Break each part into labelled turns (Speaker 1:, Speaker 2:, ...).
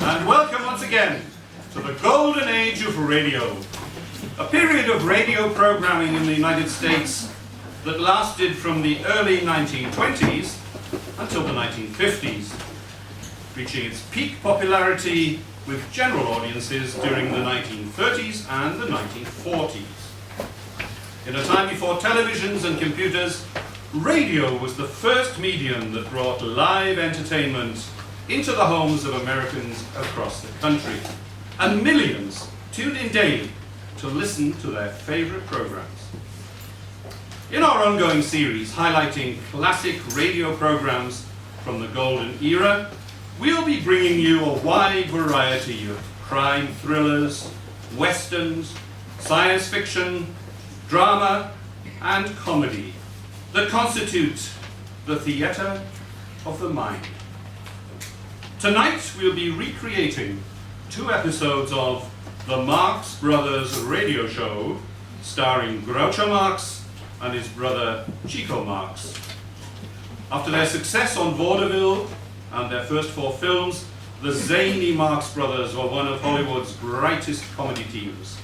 Speaker 1: and welcome once again to the golden age of radio. A period of radio programming in the United States that lasted from the early 1920s until the 1950s, reaching its peak popularity with general audiences during the 1930s and the 1940s. In a time before televisions and computers, radio was the first medium that brought live entertainment into the homes of Americans across the country. And millions tuned in daily to listen to their favorite programs. In our ongoing series highlighting classic radio programs from the golden era, we'll be bringing you a wide variety of crime thrillers, westerns, science fiction, drama, and comedy that constitute the theatre of the mind. Tonight we'll be recreating 2 episodes of the Marx Brothers radio show starring Groucho Marx and his brother Chico Marx. After their success on vaudeville and their first 4 films, the zany Marx Brothers were one of Hollywood's brightest comedy teams.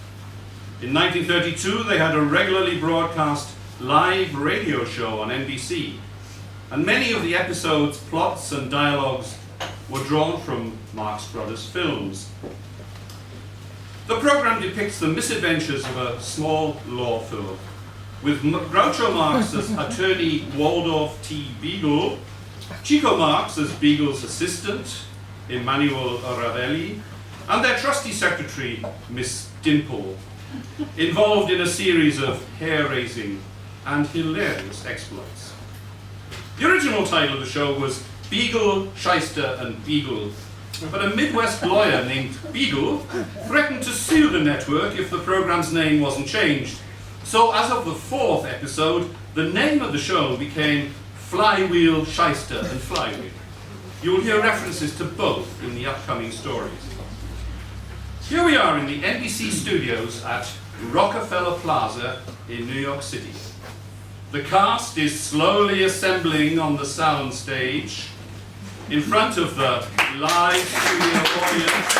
Speaker 1: In 1932, they had a regularly broadcast live radio show on NBC, and many of the episodes' plots and dialogues were drawn from Marx Brothers films. The program depicts the misadventures of a small law firm, with Groucho Marx as attorney Waldorf T. Beagle, Chico Marx as Beagle's assistant, Emmanuel Ravelli, and their trusty secretary, Miss Dimple, involved in a series of hair-raising and hilarious exploits. The original title of the show was Beagle, Shyster and Beagle, but a Midwest lawyer named Beagle threatened to sue the network if the program's name wasn't changed. So as of the 4th episode, the name of the show became Flywheel, Shyster and Flywheel. You'll hear references to both in the upcoming stories. Here we are in the NBC studios at Rockefeller Plaza in New York City. The cast is slowly assembling on the sound stage in front of the live studio audience.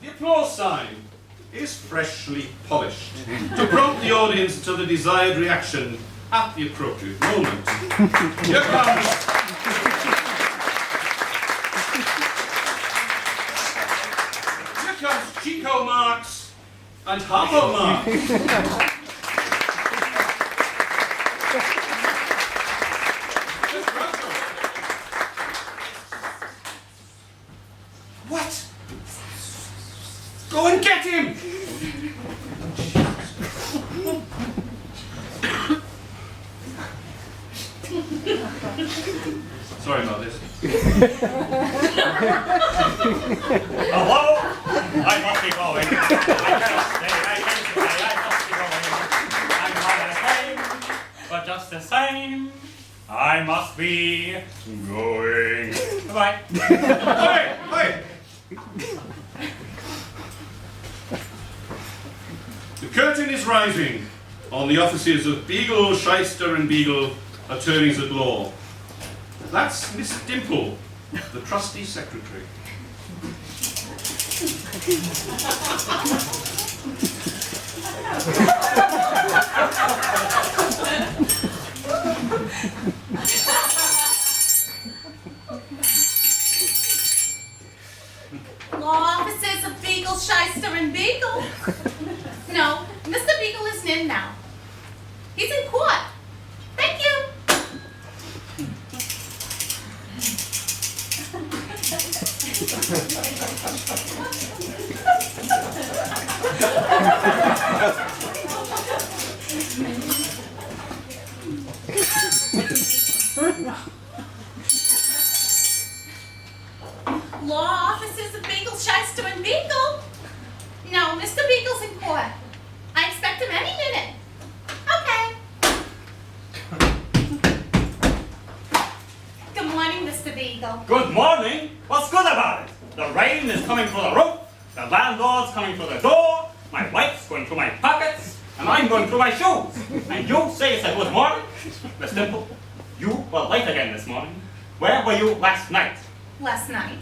Speaker 1: The applause sign is freshly polished to prompt the audience to the desired reaction at the appropriate moment. Here comes Chico Marx and Harpo Marx. What? Go and get him! Sorry about this.
Speaker 2: Hello? I must be going. I must be going. I'm not the same, but just the same, I must be going. Goodbye.
Speaker 1: Wait! The curtain is rising on the offices of Beagle, Shyster and Beagle, attorneys at law. That's Miss Dimple, the trusty secretary.
Speaker 3: Law offices of Beagle, Shyster and Beagle. No, Mr. Beagle isn't in now. He's in court. Thank you. Law offices of Beagle, Shyster and Beagle. No, Mr. Beagle's in court. I expect him any minute. Okay. Good morning, Mr. Beagle.
Speaker 2: Good morning. What's good about it? The rain is coming through the roof, the landlord's coming through the door, my wife's going through my pockets, and I'm going through my shoes. And you say it's a good morning? Miss Dimple, you were late again this morning. Where were you last night?
Speaker 3: Last night?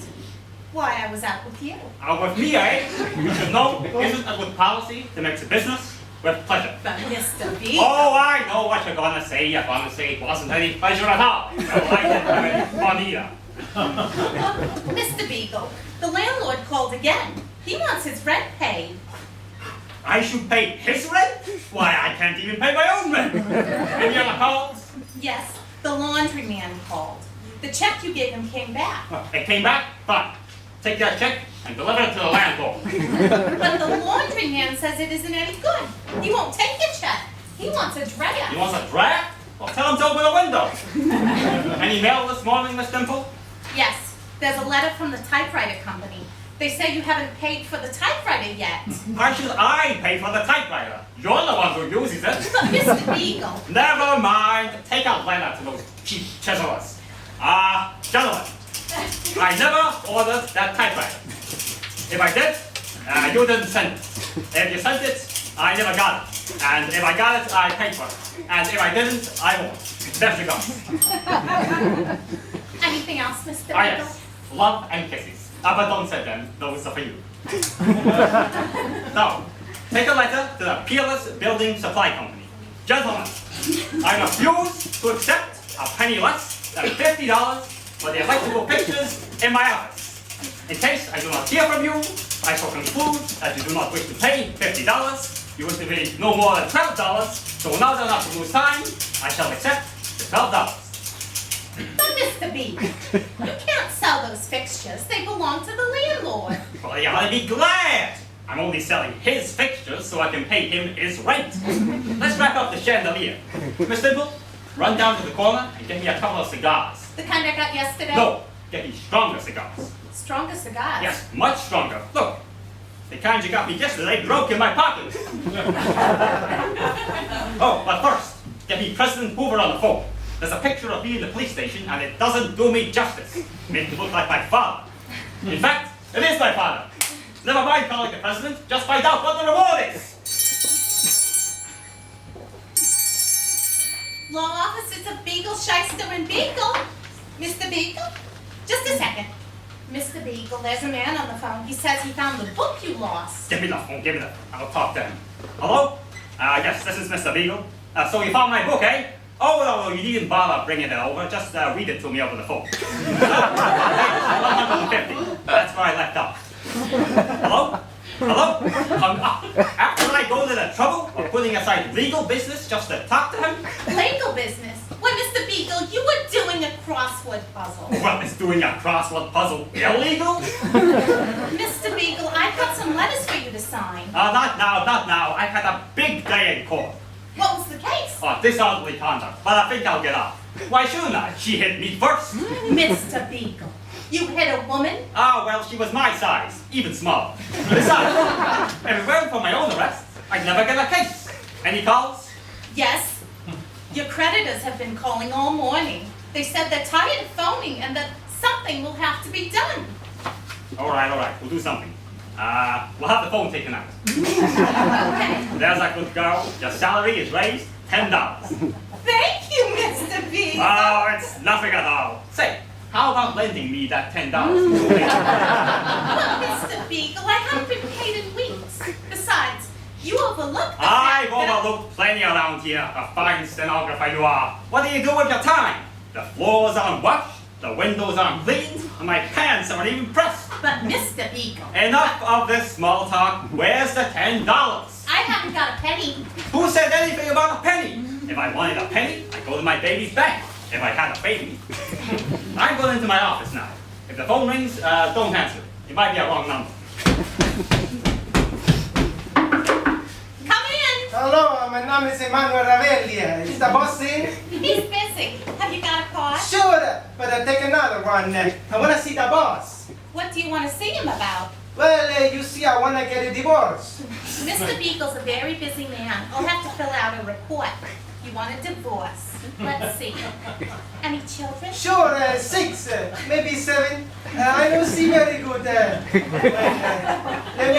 Speaker 3: Why, I was out with you.
Speaker 2: Out with me, eh? You should know it isn't a good policy to mix business with pleasure.
Speaker 3: But Mr. Beagle.
Speaker 2: Oh, I know what you're gonna say. You're gonna say it wasn't any pleasure at all. So I didn't have any fun either.
Speaker 3: Mr. Beagle, the landlord called again. He wants his rent paid.
Speaker 2: I should pay his rent? Why, I can't even pay my own rent. Any other calls?
Speaker 3: Yes, the laundryman called. The check you gave him came back.
Speaker 2: It came back? Fine. Take that check and deliver it to the landlord.
Speaker 3: But the laundryman says it isn't any good. He won't take your check. He wants a draft.
Speaker 2: You want a draft? Well, tell him to open the window. Any mail this morning, Miss Dimple?
Speaker 3: Yes, there's a letter from the typewriter company. They say you haven't paid for the typewriter yet.
Speaker 2: Why should I pay for the typewriter? You're the one who uses it.
Speaker 3: But Mr. Beagle.
Speaker 2: Never mind. Take a letter to those cheap chiselers. Gentlemen, I never ordered that typewriter. If I did, you didn't send it. If you sent it, I never got it. And if I got it, I paid for it. And if I didn't, I won't. There she goes.
Speaker 3: Anything else, Mr. Beagle?
Speaker 2: Yes. Love and kisses. But don't send them. Those are for you. Now, take a letter to the Peerless Building Supply Company. Gentlemen, I refuse to accept a penny less than $50 for the electrical pictures in my office. In case I do not hear from you, I shall conclude that you do not wish to pay $50. You wish to pay no more than $12, so now that not to lose time, I shall accept the $12.
Speaker 3: But Mr. Beagle, you can't sell those fixtures. They belong to the landlord.
Speaker 2: Well, you ought to be glad. I'm only selling his fixtures so I can pay him his rent. Let's wrap up the chandelier. Miss Dimple, run down to the corner and get me a couple of cigars.
Speaker 3: The kind I got yesterday?
Speaker 2: No, get me stronger cigars.
Speaker 3: Stronger cigars?
Speaker 2: Yes, much stronger. Look, the kind you got me yesterday broke in my pocket. Oh, but first, get me President Hoover on the phone. There's a picture of me in the police station and it doesn't do me justice. Makes me look like my father. In fact, it is my father. Never mind calling the president, just find out what the reward is.
Speaker 3: Law officers of Beagle, Shyster, and Beagle. Mr. Beagle? Just a second. Mr. Beagle, there's a man on the phone. He says he found the book you lost.
Speaker 2: Give me the phone, give me the phone. I'll talk to him. Hello? Yes, this is Mr. Beagle. So you found my book, eh? Oh, no, you needn't bother bringing it over. Just read it to me over the phone. 150. That's where I left off. Hello? Hello? After I go to the trouble of putting aside legal business just to talk to him?
Speaker 3: Legal business? Why, Mr. Beagle, you were doing a crossword puzzle.
Speaker 2: Well, is doing a crossword puzzle illegal?
Speaker 3: Mr. Beagle, I've got some letters for you to sign.
Speaker 2: Not now, not now. I had a big day in court.
Speaker 3: What was the case?
Speaker 2: Disorderly conduct, but I think I'll get off. Why shouldn't I? She hit me first.
Speaker 3: Mr. Beagle, you hit a woman?
Speaker 2: Ah, well, she was my size, even smaller. Besides, if it weren't for my own arrest, I'd never get a case. Any calls?
Speaker 3: Yes. Your creditors have been calling all morning. They said they're tired of phoning and that something will have to be done.
Speaker 2: All right, we'll do something. We'll have the phone taken out.
Speaker 3: Okay.
Speaker 2: There's a good girl. Your salary is raised $10.
Speaker 3: Thank you, Mr. Beagle.
Speaker 2: Oh, it's nothing at all. Say, how about lending me that $10?
Speaker 3: Well, Mr. Beagle, I haven't been paid in weeks. Besides, you overlooked the
Speaker 2: I've
Speaker 3: fact that...
Speaker 2: overlooked plenty around here. A fine stenographer you are. What do you do with your time? The floors aren't washed, the windows aren't cleaned, and my pants aren't even pressed.
Speaker 3: But Mr. Beagle...
Speaker 2: Enough of this small talk. Where's the $10?
Speaker 3: I haven't got a penny.
Speaker 2: Who said anything about a penny? If I wanted a penny, I'd go to my baby's bank. If I had a baby. I'm going into my office now. If the phone rings, don't answer. It might be a wrong number.
Speaker 3: Come in.
Speaker 4: Hello, my name is Emmanuel Ravelia. Is the boss in?
Speaker 3: He's busy. Have you got a card?
Speaker 4: Sure, but I'll take another one. I want to see the boss.
Speaker 3: What do you want to see him about?
Speaker 4: Well, you see, I want to get a divorce.
Speaker 3: Mr. Beagle's a very busy man. I'll have to fill out a report. You want a divorce. Let's see. Any children?
Speaker 4: Sure, 6, maybe 7. I don't see very good. Let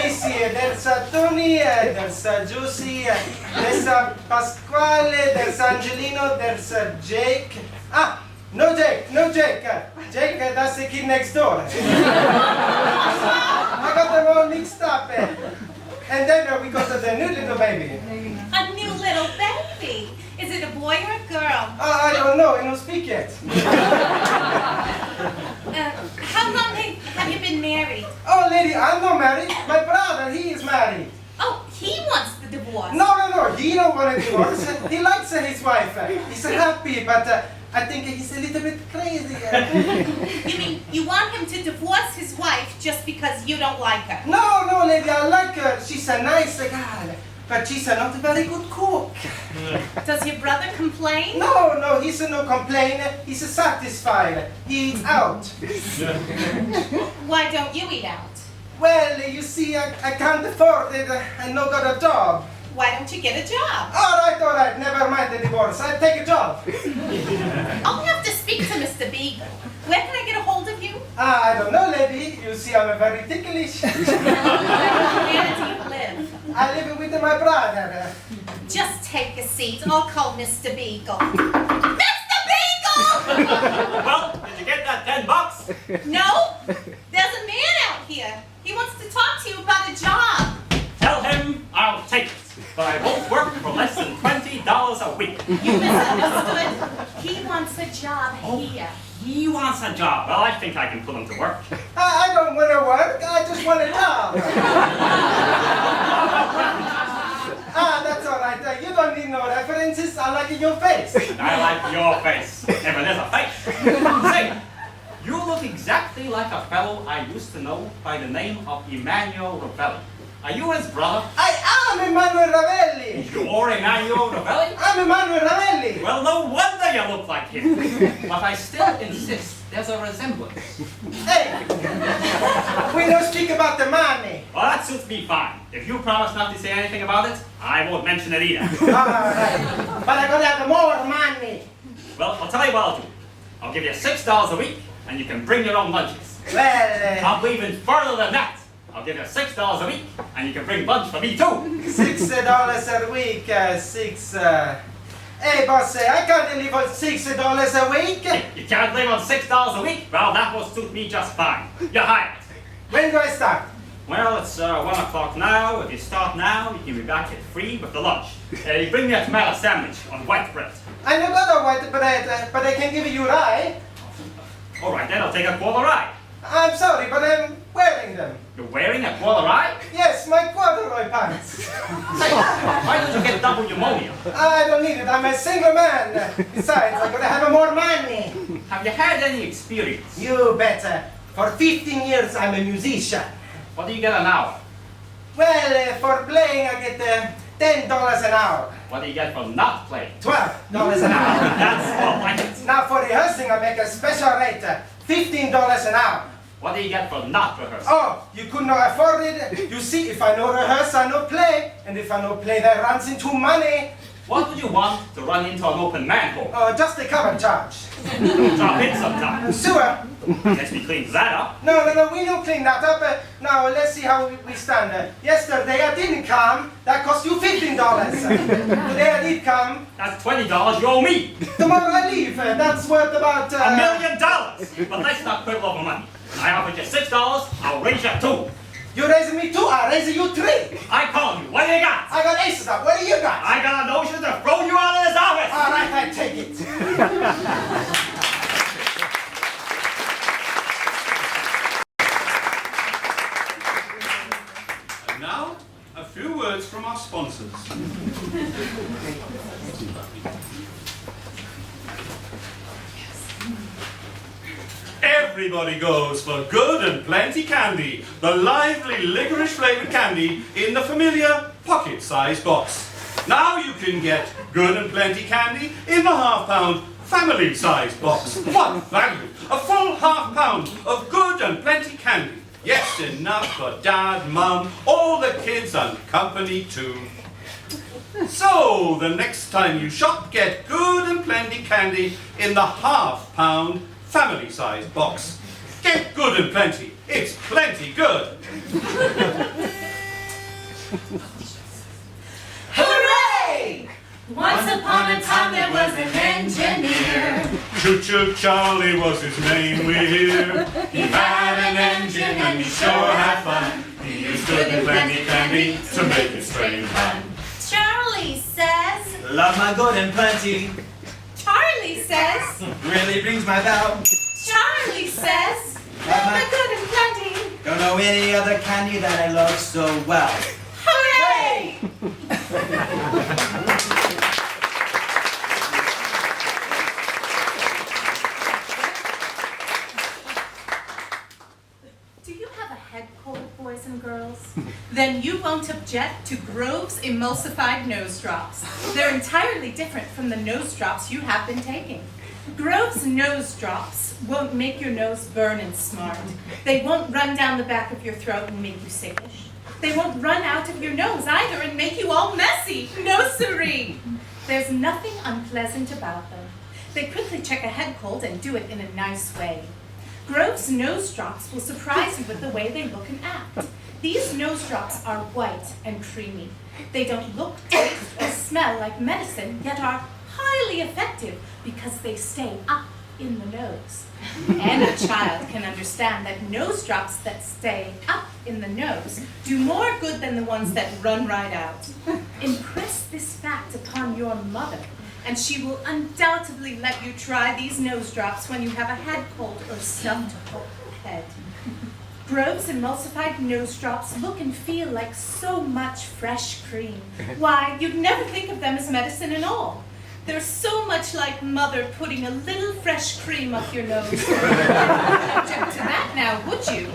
Speaker 4: me see. There's Tony, there's Josie, there's Pasquale, there's Angelino, there's Jake. Ah, no Jake, no Jake. Jake, that's the kid next door. I got them all mixed up. And then we got the new little baby.
Speaker 3: A new little baby. Is it a boy or a girl?
Speaker 4: I don't know, I don't speak yet.
Speaker 3: How long have you been married?
Speaker 4: Oh, lady, I'm not married. My brother, he is married.
Speaker 3: Oh, he wants the divorce.
Speaker 4: No, he don't want a divorce. He likes his wife. He's happy, but I think he's a little bit crazy.
Speaker 3: You mean you want him to divorce his wife just because you don't like her?
Speaker 4: No, lady, I like her. She's a nice girl, but she's not a very good cook.
Speaker 3: Does your brother complain?
Speaker 4: No, he's no complainer. He's satisfied. He eats out.
Speaker 3: Why don't you eat out?
Speaker 4: Well, you see, I can't afford it. I no got a job.
Speaker 3: Why don't you get a job?
Speaker 4: All right, never mind the divorce. I'll take a job.
Speaker 3: I'll have to speak to Mr. Beagle. Where can I get a hold of you?
Speaker 4: I don't know, lady. You see, I'm very ticklish.
Speaker 3: Where do you live?
Speaker 4: I live with my brother.
Speaker 3: Just take a seat. I'll call Mr. Beagle. Mr. Beagle!
Speaker 2: Well, did you get that $10?
Speaker 3: No? There's a man out here. He wants to talk to you about a job.
Speaker 2: Tell him I'll take it, but I won't work for less than $20 a week.
Speaker 3: You misunderstood. He wants a job here.
Speaker 2: He wants a job. Well, I think I can put him to work.
Speaker 4: I don't want to work. I just want a job. That's all right. You don't need no references. I like your face.
Speaker 2: I like your face. If it is a face. Say, you look exactly like a fellow I used to know by the name of Emmanuel Ravelli. Are you his brother?
Speaker 4: I am Emanuele Ravelli.
Speaker 2: You're Emmanuel Ravelli?
Speaker 4: I'm Emanuele Ravelli.
Speaker 2: Well, no wonder you look like him. But I still insist there's a resemblance.
Speaker 4: Hey, we don't speak about the money.
Speaker 2: Well, that suits me fine. If you promise not to say anything about it, I won't mention it either.
Speaker 4: All right. But I'm going to have more money.
Speaker 2: Well, I'll tell you what I'll do. I'll give you $6 a week, and you can bring your own lunches.
Speaker 4: Well,
Speaker 2: I'll go even further than that. I'll give you $6 a week, and you can bring lunch for me too.
Speaker 4: $6 a week, Hey, boss, I can't live on $6 a week.
Speaker 2: You can't live on $6 a week? Well, that will suit me just fine. You're hired.
Speaker 4: When do I start?
Speaker 2: Well, it's 1 o'clock now. If you start now, you can be back at 3 with the lunch. You bring me a tomato sandwich on white bread.
Speaker 4: I don't got a white bread, but I can give you rye.
Speaker 2: All right, then I'll take a quarter rye.
Speaker 4: I'm sorry, but I'm wearing them.
Speaker 2: You're wearing a quarter rye?
Speaker 4: Yes, my corduroy pants.
Speaker 2: Say, why don't you get double pneumonia?
Speaker 4: I don't need it. I'm a single man. Besides, I'm gonna have more money.
Speaker 2: Have you had any experience?
Speaker 4: You better. For 15 years, I'm a musician.
Speaker 2: What do you get an hour?
Speaker 4: Well, for playing, I get $10 an hour.
Speaker 2: What do you get for not playing?
Speaker 4: $12 an hour.
Speaker 2: That's more like it.
Speaker 4: Now for rehearsing, I make a special rate, $15 an hour.
Speaker 2: What do you get for not rehearsing?
Speaker 4: Oh, you could not afford it. You see, if I no rehearse, I no play. And if I no play, that runs into money.
Speaker 2: What would you want to run into an open manhole?
Speaker 4: Oh, just a cover charge.
Speaker 2: Drop in sometime.
Speaker 4: Sewer.
Speaker 2: Guess we cleaned that up.
Speaker 4: No, we don't clean that up. Now, let's see how we stand. Yesterday I didn't come. That cost you $15. Today I did come.
Speaker 2: That's $20 you owe me.
Speaker 4: Tomorrow I leave. That's worth about...
Speaker 2: $1 million. But let's not quibble over money. I offered you $6, I'll raise you 2.
Speaker 4: You raise me 2, I raise you 3.
Speaker 2: I call you. What do you got?
Speaker 4: I got aces up. What do you got?
Speaker 2: I got a notion to throw you out of this office.
Speaker 4: All right, I take it.
Speaker 1: And now, a few words from our sponsors. Everybody goes for good and plenty candy, the lively licorice flavored candy in the familiar pocket-sized box. Now you can get good and plenty candy in the half-pound family-sized box. What value! A full half-pound of good and plenty candy Yes, enough for Dad, Mum, all the kids and company too. So, the next time you shop, get good and plenty candy in the half-pound family-sized box. Get good and plenty. It's plenty good.
Speaker 3: Hooray! Once upon a time there was an engineer.
Speaker 1: Choo-choo Charlie was his name, we hear. He had an engine and he sure had fun. He used good and plenty candy to make his train run.
Speaker 3: Charlie says,
Speaker 5: Love my good and plenty.
Speaker 3: Charlie says,
Speaker 5: Really rings my bell.
Speaker 3: Charlie says, love my good and plenty.
Speaker 5: Don't know any other candy that I love so well.
Speaker 3: Hooray! Do you have a head cold, boys and girls? Then you won't object to Grove's emulsified nose drops. They're entirely different from the nose drops you have been taking. Grove's nose drops won't make your nose burn and smart. They won't run down the back of your throat and make you sickish. They won't run out of your nose either and make you all messy. No siree. There's nothing unpleasant about them. They quickly check a head cold and do it in a nice way. Grove's nose drops will surprise you with the way they look and act. These nose drops are white and creamy. They don't look, taste, or smell like medicine, yet are highly effective because they stay up in the nose. Any child can understand that nose drops that stay up in the nose do more good than the ones that run right out. Impress this fact upon your mother, and she will undoubtedly let you try these nose drops when you have a head cold or stuffed head. Grove's emulsified nose drops look and feel like so much fresh cream. Why, you'd never think of them as medicine at all. They're so much like mother putting a little fresh cream up your nose. Object to that now, would you?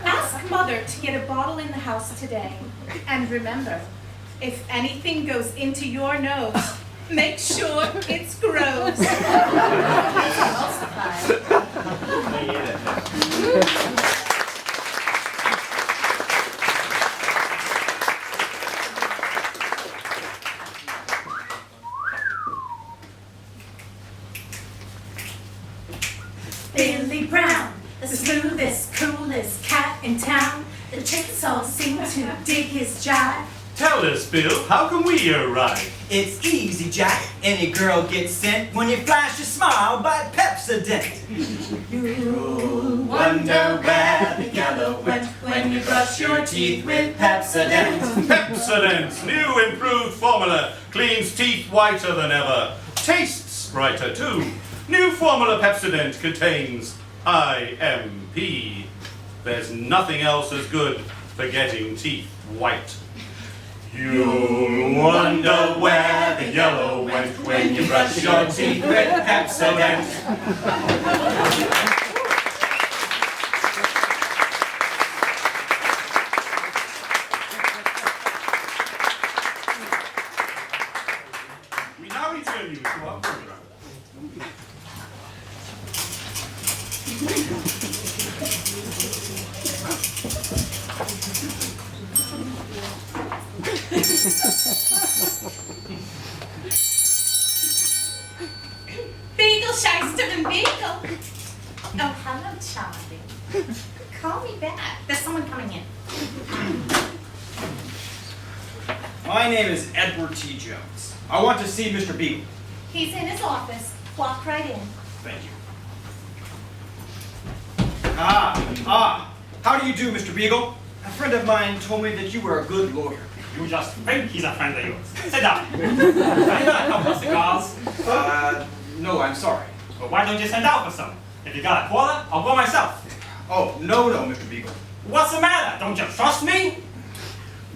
Speaker 3: Ask mother to get a bottle in the house today. And remember, if anything goes into your nose, make sure it's Grove's. It's emulsified. Billy Brown, the smoothest, coolest cat in town. The chicks all seem to dig his jive.
Speaker 1: Tell us, Bill, how can we arrive?
Speaker 5: It's easy, Jack. Any girl gets sent when you flash your smile by Pepsodent. You'll wonder where the yellow went when you brush your teeth with Pepsodent.
Speaker 1: Pepsodent's new improved formula cleans teeth whiter than ever. Tastes brighter too. New formula Pepsodent contains IMP. There's nothing else as good for getting teeth white. You'll wonder where the yellow went when you brush your teeth with Pepsodent. We now return you to our program.
Speaker 3: Beagle, Shyster, and Beagle. Oh, hello, Charlie. Call me back. There's someone coming in.
Speaker 6: My name is Edward T. Jones. I want to see Mr. Beagle.
Speaker 3: He's in his office. Walk right in.
Speaker 6: Thank you. How do you do, Mr. Beagle? A friend of mine told me that you were a good lawyer.
Speaker 2: You just think he's a friend of yours. Sit down. Have you got a couple of cigars?
Speaker 6: No, I'm sorry.
Speaker 2: Well, why don't you send out for some? If you got a quarter, I'll go myself.
Speaker 6: Oh, no, Mr. Beagle.
Speaker 2: What's the matter? Don't you trust me?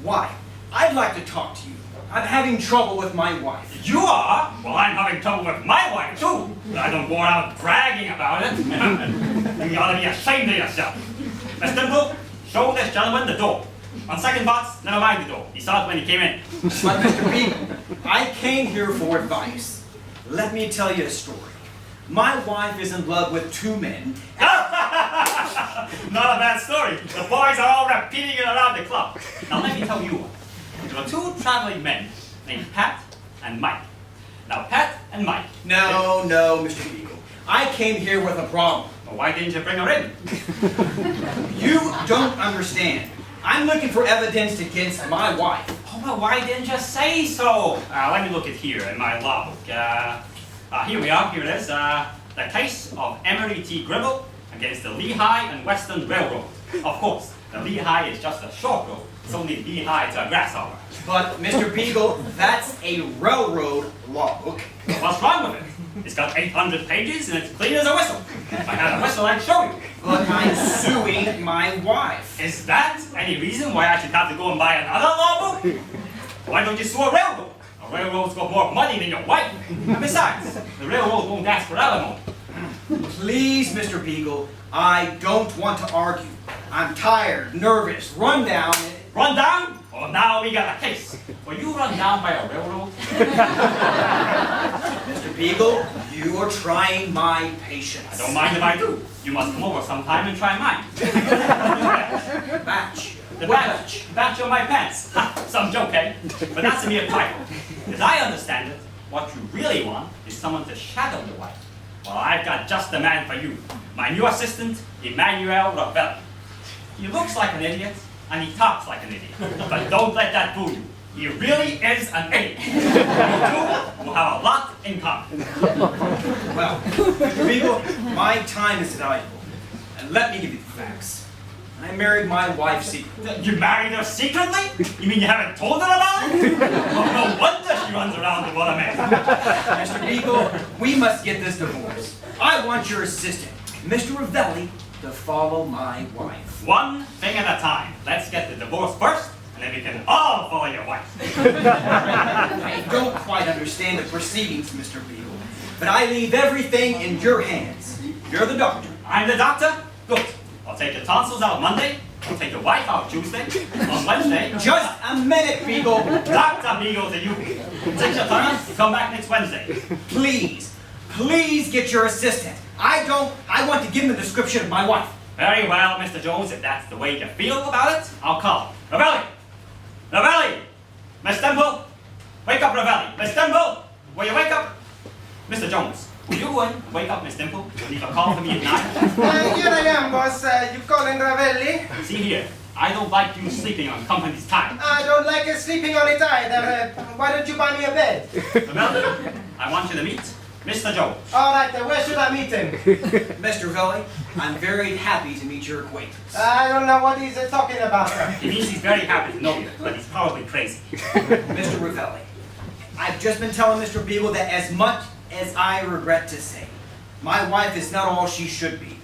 Speaker 6: Why? I'd like to talk to you. I'm having trouble with my wife.
Speaker 2: You are? Well, I'm having trouble with my wife, too. But I don't go around bragging about it. You ought to be ashamed of yourself. Miss Dimple, show this gentleman the door. On second thoughts, never mind the door. He saw it when he came in.
Speaker 6: But Mr. Beagle, I came here for advice. Let me tell you a story. My wife is in love with two men.
Speaker 2: No, Not a bad story. The boys are all repeating it around the club. Now let me tell you one. There were two traveling men named Pat and Mike. Now Pat and Mike.
Speaker 6: No, Mr. Beagle. I came here with a problem.
Speaker 2: Well, why didn't you bring her in?
Speaker 6: You don't understand. I'm looking for evidence against my wife.
Speaker 2: Oh, well, why didn't you say so? Let me look at here in my law book. Here we are. Here it is. The case of Emery T. Gribble against the Lehigh and Western Railroad. Of course, the Lehigh is just a short road. It's only Lehigh to a grasshopper.
Speaker 6: But, Mr. Beagle, that's a railroad law book.
Speaker 2: What's wrong with it? It's got 800 pages and it's clean as a whistle. If I had a whistle, I'd show you.
Speaker 6: But I'm suing my wife.
Speaker 2: Is that any reason why I should have to go and buy another law book? Why don't you sue a railroad? A railroad's got more money than your wife. And besides, the railroad won't ask for alimony.
Speaker 6: Please, Mr. Beagle, I don't want to argue. I'm tired, nervous, run down.
Speaker 2: Run down? Well, now we got a case. Were you run down by a railroad?
Speaker 6: Mr. Beagle, you are trying my patience.
Speaker 2: I don't mind if I do. You must come over sometime and try mine.
Speaker 6: Batch.
Speaker 2: The batch on my pants. Ha, some joke, eh? But that's a mere trifle. As I understand it, what you really want is someone to shadow your wife. Well, I've got just the man for you. My new assistant, Emmanuel Ravelli. He looks like an idiot, and he talks like an idiot. But don't let that fool you. He really is an idiot. You two will have a lot in common.
Speaker 6: Well, Mr. Beagle, my time is valuable. And let me give you the facts. I married my wife secretly.
Speaker 2: You married her secretly? You mean you haven't told her about it? Well, no wonder she runs around with what a man.
Speaker 6: Mr. Beagle, we must get this divorce. I want your assistant, Mr. Ravelli, to follow my wife.
Speaker 2: One thing at a time. Let's get the divorce first, and then we can all follow your wife.
Speaker 6: I don't quite understand the proceedings, Mr. Beagle, but I leave everything in your hands. You're the doctor.
Speaker 2: I'm the doctor? Good. I'll take your tonsils out Monday. I'll take your wife out Tuesday. On Wednesday...
Speaker 6: Just a minute, Beagle.
Speaker 2: Dr. Beagle to you. Take your turn. Come back next Wednesday.
Speaker 6: Please get your assistant. I want to give him a description of my wife.
Speaker 2: Very well, Mr. Jones. If that's the way you feel about it, I'll call. Ravelli! Ravelli! Miss Temple! Wake up, Ravelli! Miss Temple! Will you wake up? Mr. Jones, will you go in, wake up Miss Temple, and leave a call for me at 9?
Speaker 4: Here I am, boss. You calling Ravelli?
Speaker 2: See here, I don't like you sleeping on company's time.
Speaker 4: I don't like sleeping on it either. Why don't you buy me a bed?
Speaker 2: Ravelli, I want you to meet Mr. Jones.
Speaker 4: All right, where should I meet him?
Speaker 6: Mr. Ravelli, I'm very happy to meet your acquaintance.
Speaker 4: I don't know what he's talking about.
Speaker 2: He means he's very happy to know you, but he's probably crazy.
Speaker 6: Mr. Ravelli, I've just been telling Mr. Beagle that as much as I regret to say, my wife is not all she should be.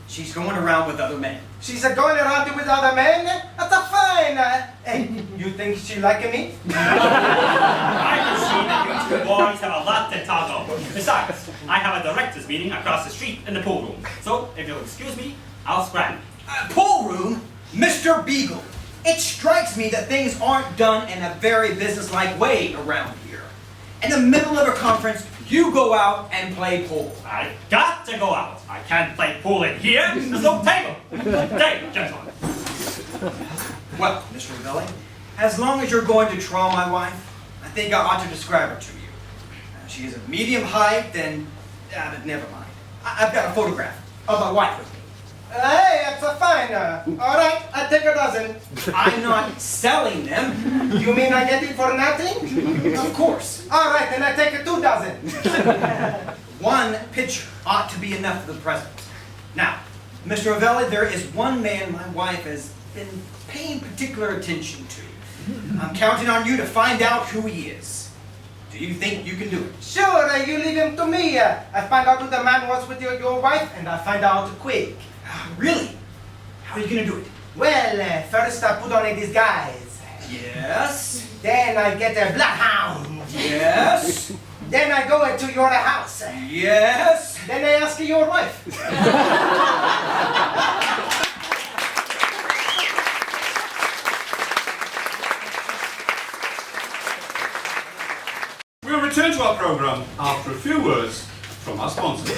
Speaker 6: She's going around with other men.
Speaker 4: She's going around with other men? That's a fine. Hey, you think she like me?
Speaker 2: I can see that you two boys have a lot to talk over. Besides, I have a directors meeting across the street in the pool room. So, if you'll excuse me, I'll scram.
Speaker 6: Pool room? Mr. Beagle, it strikes me that things aren't done in a very businesslike way around here. In the middle of a conference, you go out and play pool.
Speaker 2: I've got to go out. I can't play pool in here. There's no table. Good day, gentlemen.
Speaker 6: Well, Mr. Ravelli, as long as you're going to trawl my wife, I think I ought to describe her to you. She is of medium height and... but never mind. I've got a photograph of my wife with me.
Speaker 4: Hey, that's a fine. All right, I take a dozen.
Speaker 6: I'm not selling them.
Speaker 4: You mean I get it for nothing?
Speaker 6: Of course.
Speaker 4: All right, then I take 2 dozen.
Speaker 6: One picture ought to be enough for the present. Now, Mr. Ravelli, there is one man my wife has been paying particular attention to. I'm counting on you to find out who he is. Do you think you can do it?
Speaker 4: Sure, you leave him to me. I find out who the man was with your wife, and I find out quick.
Speaker 6: Really? How are you going to do it?
Speaker 4: Well, first I put on a disguise.
Speaker 6: Yes.
Speaker 4: Then I get a bloodhound.
Speaker 6: Yes.
Speaker 4: Then I go into your house.
Speaker 6: Yes.
Speaker 4: Then I ask your wife.
Speaker 1: We'll return to our program after a few words from our sponsor.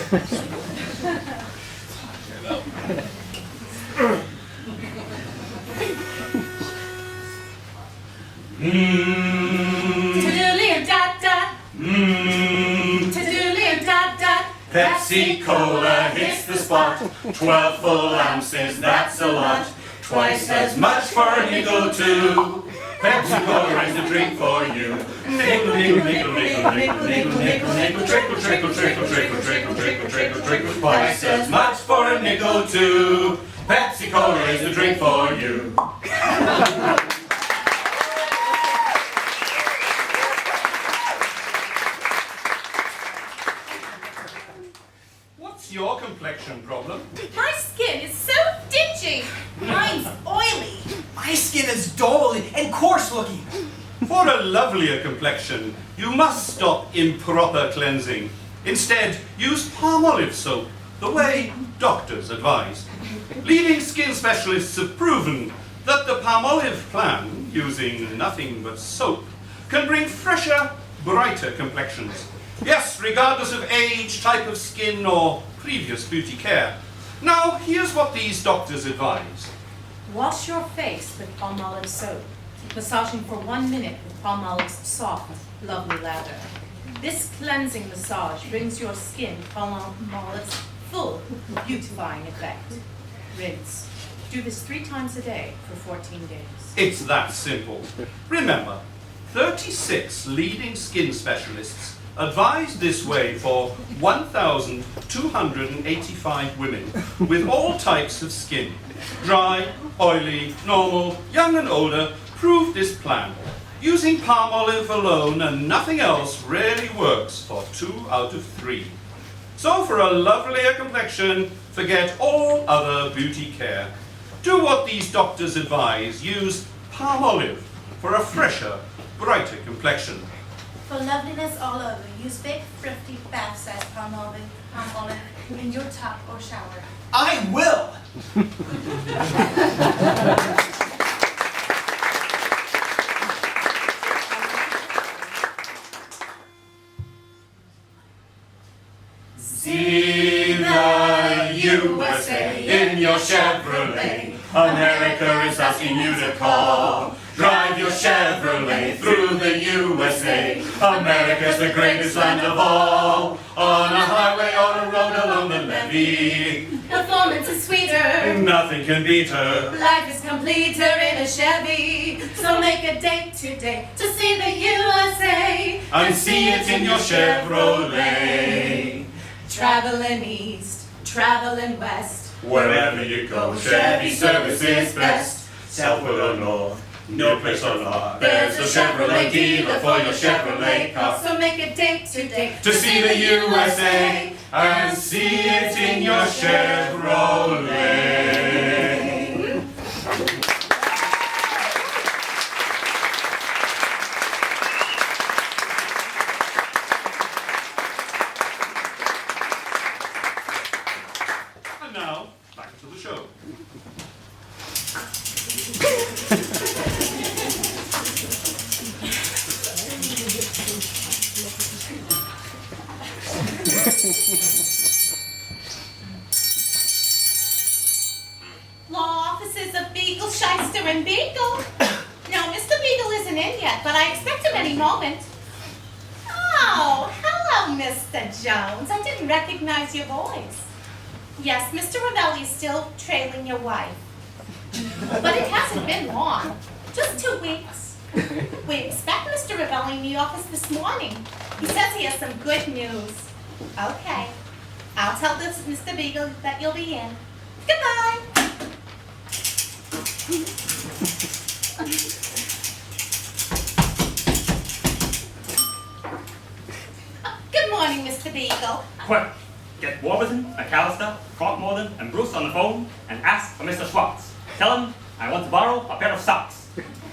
Speaker 3: To-doodly-dot-dot. To-doodly-dot-dot.
Speaker 1: Pepsi Cola hits the spot. 12 full ounces, that's a lot. Twice as much for a nickel too. Pepsi Cola is the drink for you. Nickel, nickel, nickel, nickel, nickel, nickel, nickel, nickel, trickle, trickle, trickle, trickle, trickle, trickle, trickle, trickle. Twice as much for a nickel too. Pepsi Cola is the drink for you. What's your complexion problem?
Speaker 3: My skin is so dingy. Mine's oily.
Speaker 6: My skin is dull and coarse looking.
Speaker 1: For a lovelier complexion, you must stop improper cleansing. Instead, use palm olive soap, the way doctors advise. Leading skin specialists have proven that the palm olive plan, using nothing but soap, can bring fresher, brighter complexions. Yes, regardless of age, type of skin, or previous beauty care. Now, here's what these doctors advise.
Speaker 3: Wash your face with palm olive soap, massaging for 1 minute with palm olive's soft, lovely lather. This cleansing massage brings your skin palm olive's full, beautifying effect. Rinse. Do this 3 times a day for 14 days.
Speaker 1: It's that simple. Remember, 36 leading skin specialists advise this way for 1,285 women with all types of skin. Dry, oily, normal, young and older, prove this plan. Using palm olive alone and nothing else rarely works for 2 out of 3. So for a lovelier complexion, forget all other beauty care. Do what these doctors advise. Use palm olive for a fresher, brighter complexion.
Speaker 7: For loveliness all over, use big, thrifty, bath-sized palm olive in your tub or shower.
Speaker 6: I will!
Speaker 1: See the USA in your Chevrolet. America is asking you to call. Drive your Chevrolet through the USA. America's the greatest land of all. On a highway, on a road, along the levee.
Speaker 3: Performance is sweeter.
Speaker 1: Nothing can beat her.
Speaker 3: Life is completer in a Chevy. So make a date today to see the USA.
Speaker 1: And see it in your Chevrolet.
Speaker 3: Traveling east, traveling west.
Speaker 1: Wherever you go, Chevy service is best. South or north, no place or not. There's a Chevrolet dealer for your Chevrolet car.
Speaker 3: So make a date today
Speaker 1: To see the USA and see it in your Chevrolet. And now, back to the show.
Speaker 3: Law offices of Beagle, Shyster, and Beagle. No, Mr. Beagle isn't in yet, but I expect him any moment. Oh, hello, Mr. Jones. I didn't recognize your voice. Yes, Mr. Ravelli is still trailing your wife. But it hasn't been long. Just 2 weeks. We expect Mr. Ravelli in the office this morning. He says he has some good news. Okay. I'll tell this Mr. Beagle that you'll be in. Goodbye. Good morning, Mr. Beagle.
Speaker 2: Quick, get Warburton, McAllister, Throckmorton, and Bruce on the phone and ask for Mr. Schwartz. Tell him I want to borrow a pair of socks.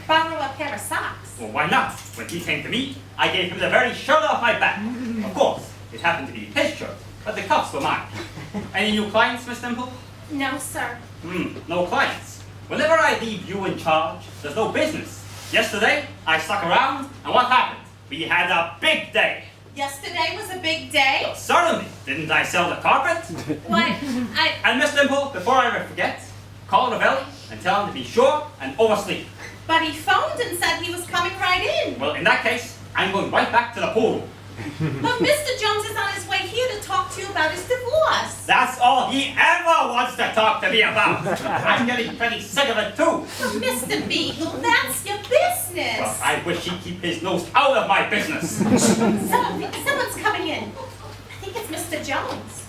Speaker 3: Borrow a pair of socks.
Speaker 2: Well, why not? When he came to me, I gave him the very shirt off my back. Of course, it happened to be his shirt, but the cuffs were mine. Any new clients, Miss Dimple?
Speaker 3: No, sir.
Speaker 2: No clients. Whenever I leave you in charge, there's no business. Yesterday, I stuck around, and what happened? We had a big day.
Speaker 3: Yesterday was a big day.
Speaker 2: Certainly. Didn't I sell the carpet?
Speaker 3: What?
Speaker 2: And Miss Dimple, before I forget, Call Ravelli and tell him to be sure and oversleep.
Speaker 3: But he phoned and said he was coming right in.
Speaker 2: Well, in that case, I'm going right back to the pool room.
Speaker 3: But Mr. Jones is on his way here to talk to you about his divorce.
Speaker 2: That's all he ever wants to talk to me about. I'm getting pretty sick of it too.
Speaker 3: Oh, Mr. Beagle, that's your business.
Speaker 2: Well, I wish he'd keep his nose out of my business.
Speaker 3: Someone's coming in. I think it's Mr. Jones.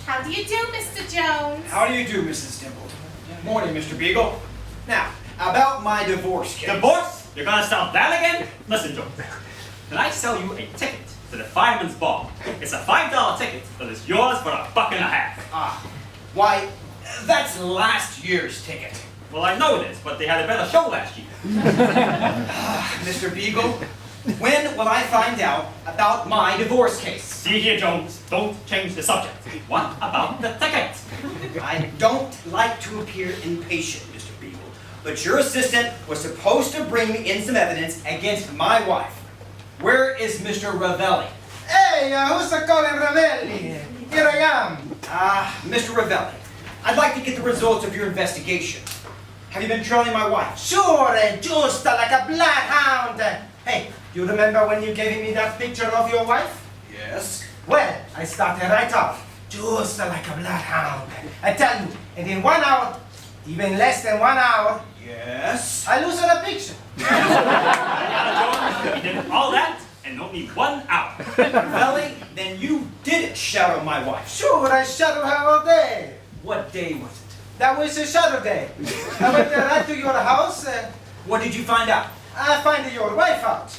Speaker 3: How do you do, Mr. Jones?
Speaker 6: How do you do, Mrs. Dimple? Morning, Mr. Beagle. Now, about my divorce case.
Speaker 2: Divorce? You're gonna sell that again? Listen, Jones. Can I sell you a ticket to the Fireman's Ball? It's a $5 ticket that is yours for $1.50.
Speaker 6: Why, that's last year's ticket.
Speaker 2: Well, I know it is, but they had a better show last year.
Speaker 6: Mr. Beagle, when will I find out about my divorce case?
Speaker 2: See here, Jones, don't change the subject. What about the ticket?
Speaker 6: I don't like to appear impatient, Mr. Beagle, but your assistant was supposed to bring me in some evidence against my wife. Where is Mr. Ravelli?
Speaker 4: Hey, who's calling Ravelli? Here I am.
Speaker 6: Mr. Ravelli, I'd like to get the results of your investigation. Have you been trailing my wife?
Speaker 4: Sure, just like a bloodhound. Hey, you remember when you gave me that picture of your wife?
Speaker 6: Yes.
Speaker 4: Well, I started right off, just like a bloodhound. I tell you, and in 1 hour, even less than 1 hour,
Speaker 6: Yes.
Speaker 4: I lose the picture.
Speaker 2: Jones, he did all that in only 1 hour.
Speaker 6: Ravelli, then you didn't shadow my wife.
Speaker 4: Sure, I shadowed her all day.
Speaker 6: What day was it?
Speaker 4: That was a Saturday. I went right to your house.
Speaker 6: What did you find out?
Speaker 4: I find your wife out.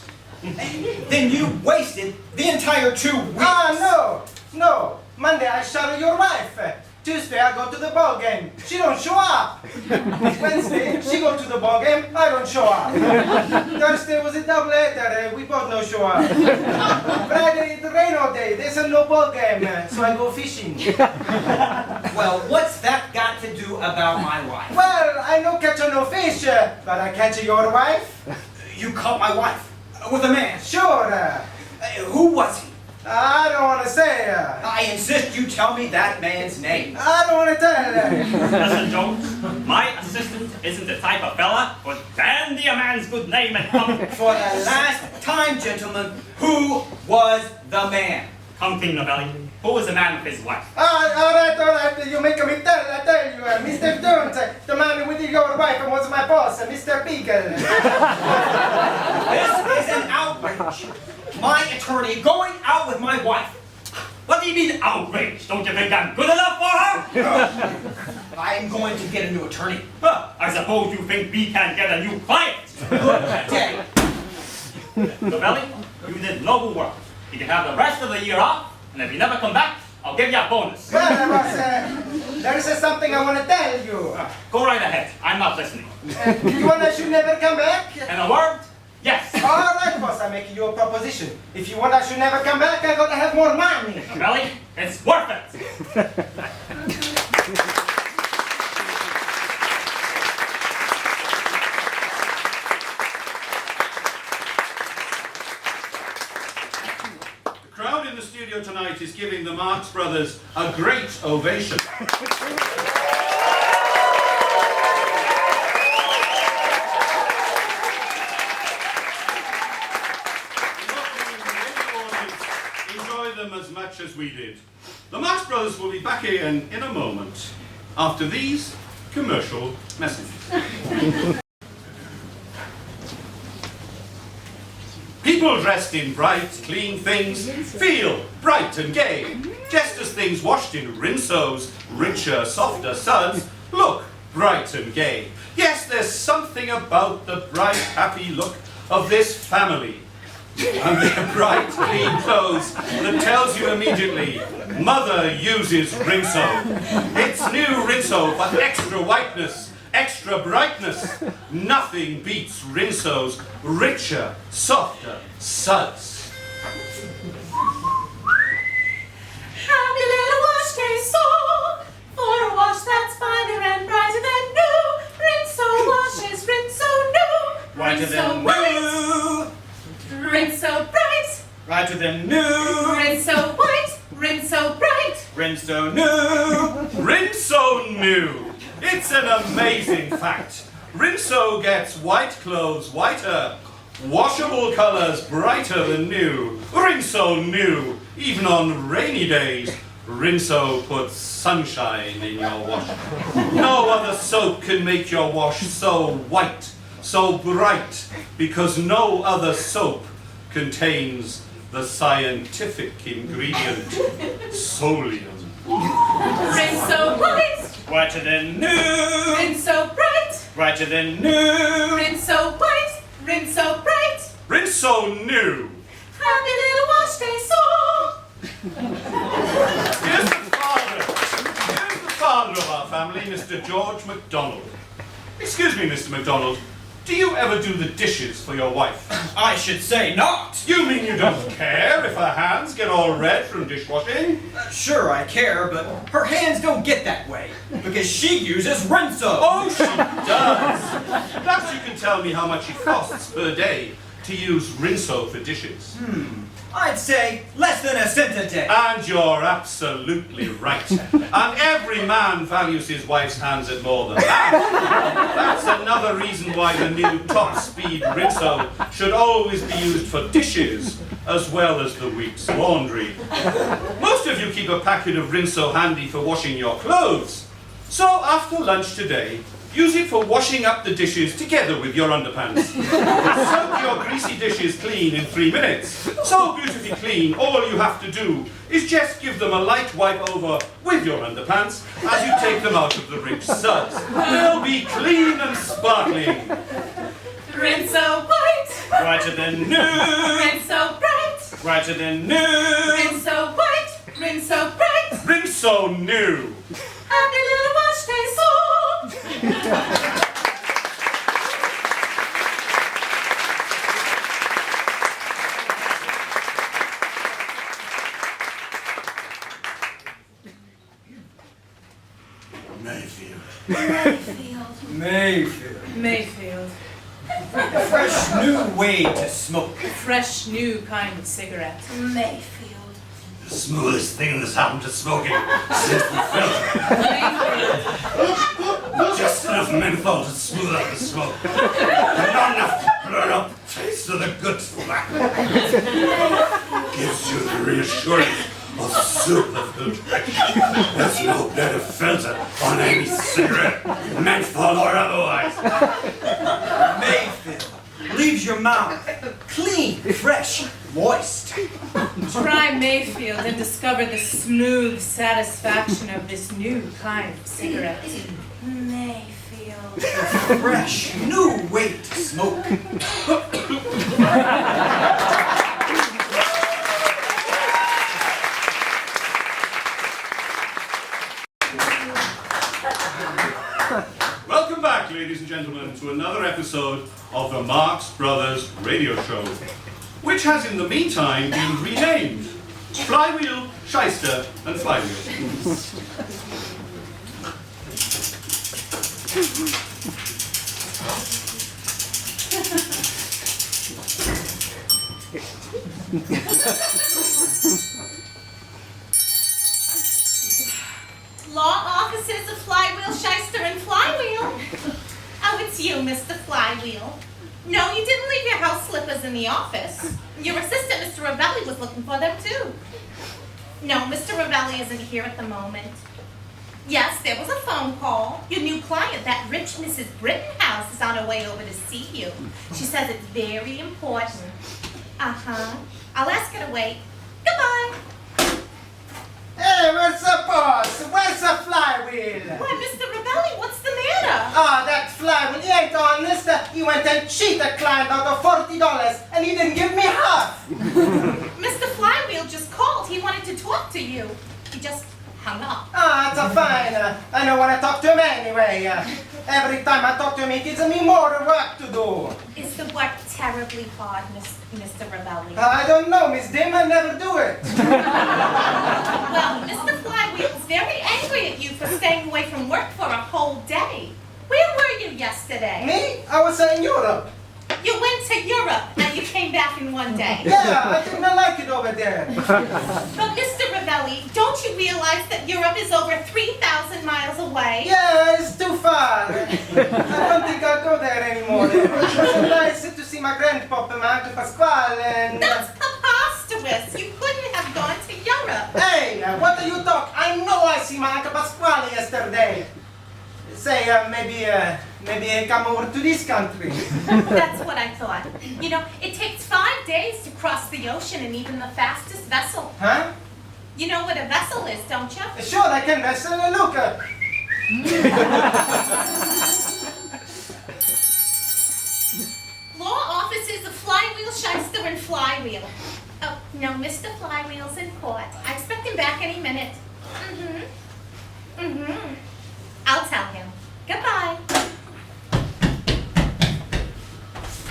Speaker 6: Then you wasted the entire 2 weeks.
Speaker 4: No. Monday I shadow your wife. Tuesday I go to the ball game. She don't show up. Wednesday she go to the ball game. I don't show up. Thursday was a double header. We both no show up. Friday it rain all day. There's a no ball game, so I go fishing.
Speaker 6: Well, what's that got to do about my wife?
Speaker 4: Well, I no catch no fish, but I catch your wife.
Speaker 6: You caught my wife with a man.
Speaker 4: Sure.
Speaker 6: Who was he?
Speaker 4: I don't want to say.
Speaker 6: I insist you tell me that man's name.
Speaker 4: I don't want to tell.
Speaker 2: Listen, Jones, my assistant isn't the type of fella who'd bandy a man's good name and come.
Speaker 6: For the last time, gentlemen, who was the man?
Speaker 2: Come, King Novelli, who was the man with his wife?
Speaker 4: All right. You make me tell. I tell you, Mr. Jones, the man with your wife was my boss, Mr. Beagle.
Speaker 6: This is an outrage. My attorney going out with my wife.
Speaker 2: What do you mean outrage? Don't you think I'm good enough for her?
Speaker 6: I'm going to get a new attorney.
Speaker 2: Huh, I suppose you think we can get a new client.
Speaker 6: Good day.
Speaker 2: Novelli, you did noble work. You can have the rest of the year off, and if you never come back, I'll give you a bonus.
Speaker 4: Well, boss, there is something I want to tell you.
Speaker 2: Go right ahead. I'm not listening.
Speaker 4: You want I should never come back?
Speaker 2: And a word? Yes.
Speaker 4: All right, boss, I'm making you a proposition. If you want I should never come back, I gotta have more money.
Speaker 2: Novelli, it's worth it.
Speaker 1: The crowd in the studio tonight is giving the Marx Brothers a great ovation. Enjoy them as much as we did. The Marx Brothers will be back again in a moment after these commercial messages. People dressed in bright, clean things feel bright and gay, just as things washed in Rinso's richer, softer suds look bright and gay. Yes, there's something about the bright, happy look of this family and their bright, clean clothes that tells you immediately, mother uses Rinso. It's new Rinso, but extra whiteness, extra brightness. Nothing beats Rinso's richer, softer suds.
Speaker 3: Happy little wash day song, for a wash that's finer and brighter than new. Rinso washes, Rinso new.
Speaker 6: Brighter than
Speaker 3: white, Rinso bright,
Speaker 6: Brighter than new.
Speaker 3: Rinso white, Rinso bright.
Speaker 6: Rinso new.
Speaker 1: Rinso new. It's an amazing fact. Rinso gets white clothes whiter, washable colors brighter than new. Rinso new. Even on rainy days, Rinso puts sunshine in your wash. No other soap can make your wash so white, so bright, because no other soap contains the scientific ingredient solium.
Speaker 3: Rinso bright,
Speaker 6: Whiter than new.
Speaker 3: Rinso bright,
Speaker 6: Brighter than new.
Speaker 3: Rinso white, Rinso bright.
Speaker 1: Rinso new.
Speaker 3: Happy little wash day song.
Speaker 1: Here's the father of our family, Mr. George MacDonald. Excuse me, Mr. MacDonald, do you ever do the dishes for your wife?
Speaker 6: I should say not.
Speaker 1: You mean you don't care if her hands get all red from dishwashing?
Speaker 6: Sure, I care, but her hands don't get that way because she uses Rinso.
Speaker 1: Oh, she does. Perhaps you can tell me how much it costs per day to use Rinso for dishes.
Speaker 6: I'd say less than a cent a day.
Speaker 1: And you're absolutely right. And every man values his wife's hands at more than that. That's another reason why the new top-speed Rinso should always be used for dishes as well as the week's laundry. Most of you keep a packet of Rinso handy for washing your clothes. So after lunch today, use it for washing up the dishes together with your underpants. Soak your greasy dishes clean in 3 minutes. So beautifully clean, all you have to do is just give them a light wipe over with your underpants as you take them out of the rich suds. They'll be clean and sparkling.
Speaker 3: Rinso white,
Speaker 6: Brighter than new.
Speaker 3: Rinso bright,
Speaker 6: Brighter than new.
Speaker 3: Rinso white, Rinso bright.
Speaker 1: Rinso new.
Speaker 3: Happy little wash day song.
Speaker 1: Mayfield.
Speaker 6: Mayfield.
Speaker 3: Mayfield.
Speaker 6: A fresh new way to smoke.
Speaker 3: Fresh new kind of cigarette.
Speaker 7: Mayfield.
Speaker 1: The smoothest thing that's happened to smoking since the filter.
Speaker 3: Mayfield.
Speaker 1: Just enough menthol to smooth out the smoke. Not enough to blur out the taste of the good tobacco. Gives you the reassurance of super filtration. There's no better filter on any cigarette, menthol or otherwise.
Speaker 6: Mayfield leaves your mouth clean, fresh, moist.
Speaker 3: Try Mayfield and discover the smooth satisfaction of this new kind of cigarette.
Speaker 7: Mayfield.
Speaker 6: A fresh new way to smoke.
Speaker 1: Welcome back, ladies and gentlemen, to another episode of the Marx Brothers Radio Show, which has in the meantime been renamed Flywheel, Shyster and Flywheel.
Speaker 3: Law offices of Flywheel, Shyster and Flywheel. Oh, it's you, Mr. Flywheel. No, you didn't leave your house slippers in the office. Your assistant, Mr. Ravelli, was looking for them too. No, Mr. Ravelli isn't here at the moment. Yes, there was a phone call. Your new client, that rich Mrs. Brittenhouse, is on her way over to see you. She says it's very important. Uh-huh. I'll ask her to wait. Goodbye.
Speaker 4: Hey, where's the boss? Where's the flywheel?
Speaker 3: Why, Mr. Ravelli, what's the matter?
Speaker 4: Ah, that flywheel, he ain't honest. He went and cheated a client out of $40 and he didn't give me half.
Speaker 3: Mr. Flywheel just called. He wanted to talk to you. He just hung up.
Speaker 4: Ah, it's a fine. I don't want to talk to him anyway. Every time I talk to him, it gives me more work to do.
Speaker 3: Is the work terribly hard, Mr. Ravelli?
Speaker 4: I don't know, Miss Dim, I never do it.
Speaker 3: Well, Mr. Flywheel's very angry at you for staying away from work for a whole day. Where were you yesterday?
Speaker 4: Me? I was in Europe.
Speaker 3: You went to Europe and you came back in one day.
Speaker 4: Yeah, I didn't like it over there.
Speaker 3: But Mr. Ravelli, Ravelli, don't you realize that Europe is over 3,000 miles away?
Speaker 4: Yeah, it's too far. I don't think I'll go there anymore. It was nice to see my grandpapa, my Uncle Pasquale, and...
Speaker 3: That's preposterous. You couldn't have gone to Europe.
Speaker 4: Hey, what do you talk? I know I see my Uncle Pasquale yesterday. Say, maybe I come over to this country.
Speaker 3: That's what I thought. You know, it takes 5 days to cross the ocean in even the fastest vessel.
Speaker 4: Huh?
Speaker 3: You know what a vessel is, don't you?
Speaker 4: Sure, I can wrestle. Look.
Speaker 3: Law offices of Flywheel, Shyster, and Flywheel. Oh, no, Mr. Flywheel's in court. I expect him back any minute. I'll tell him. Goodbye.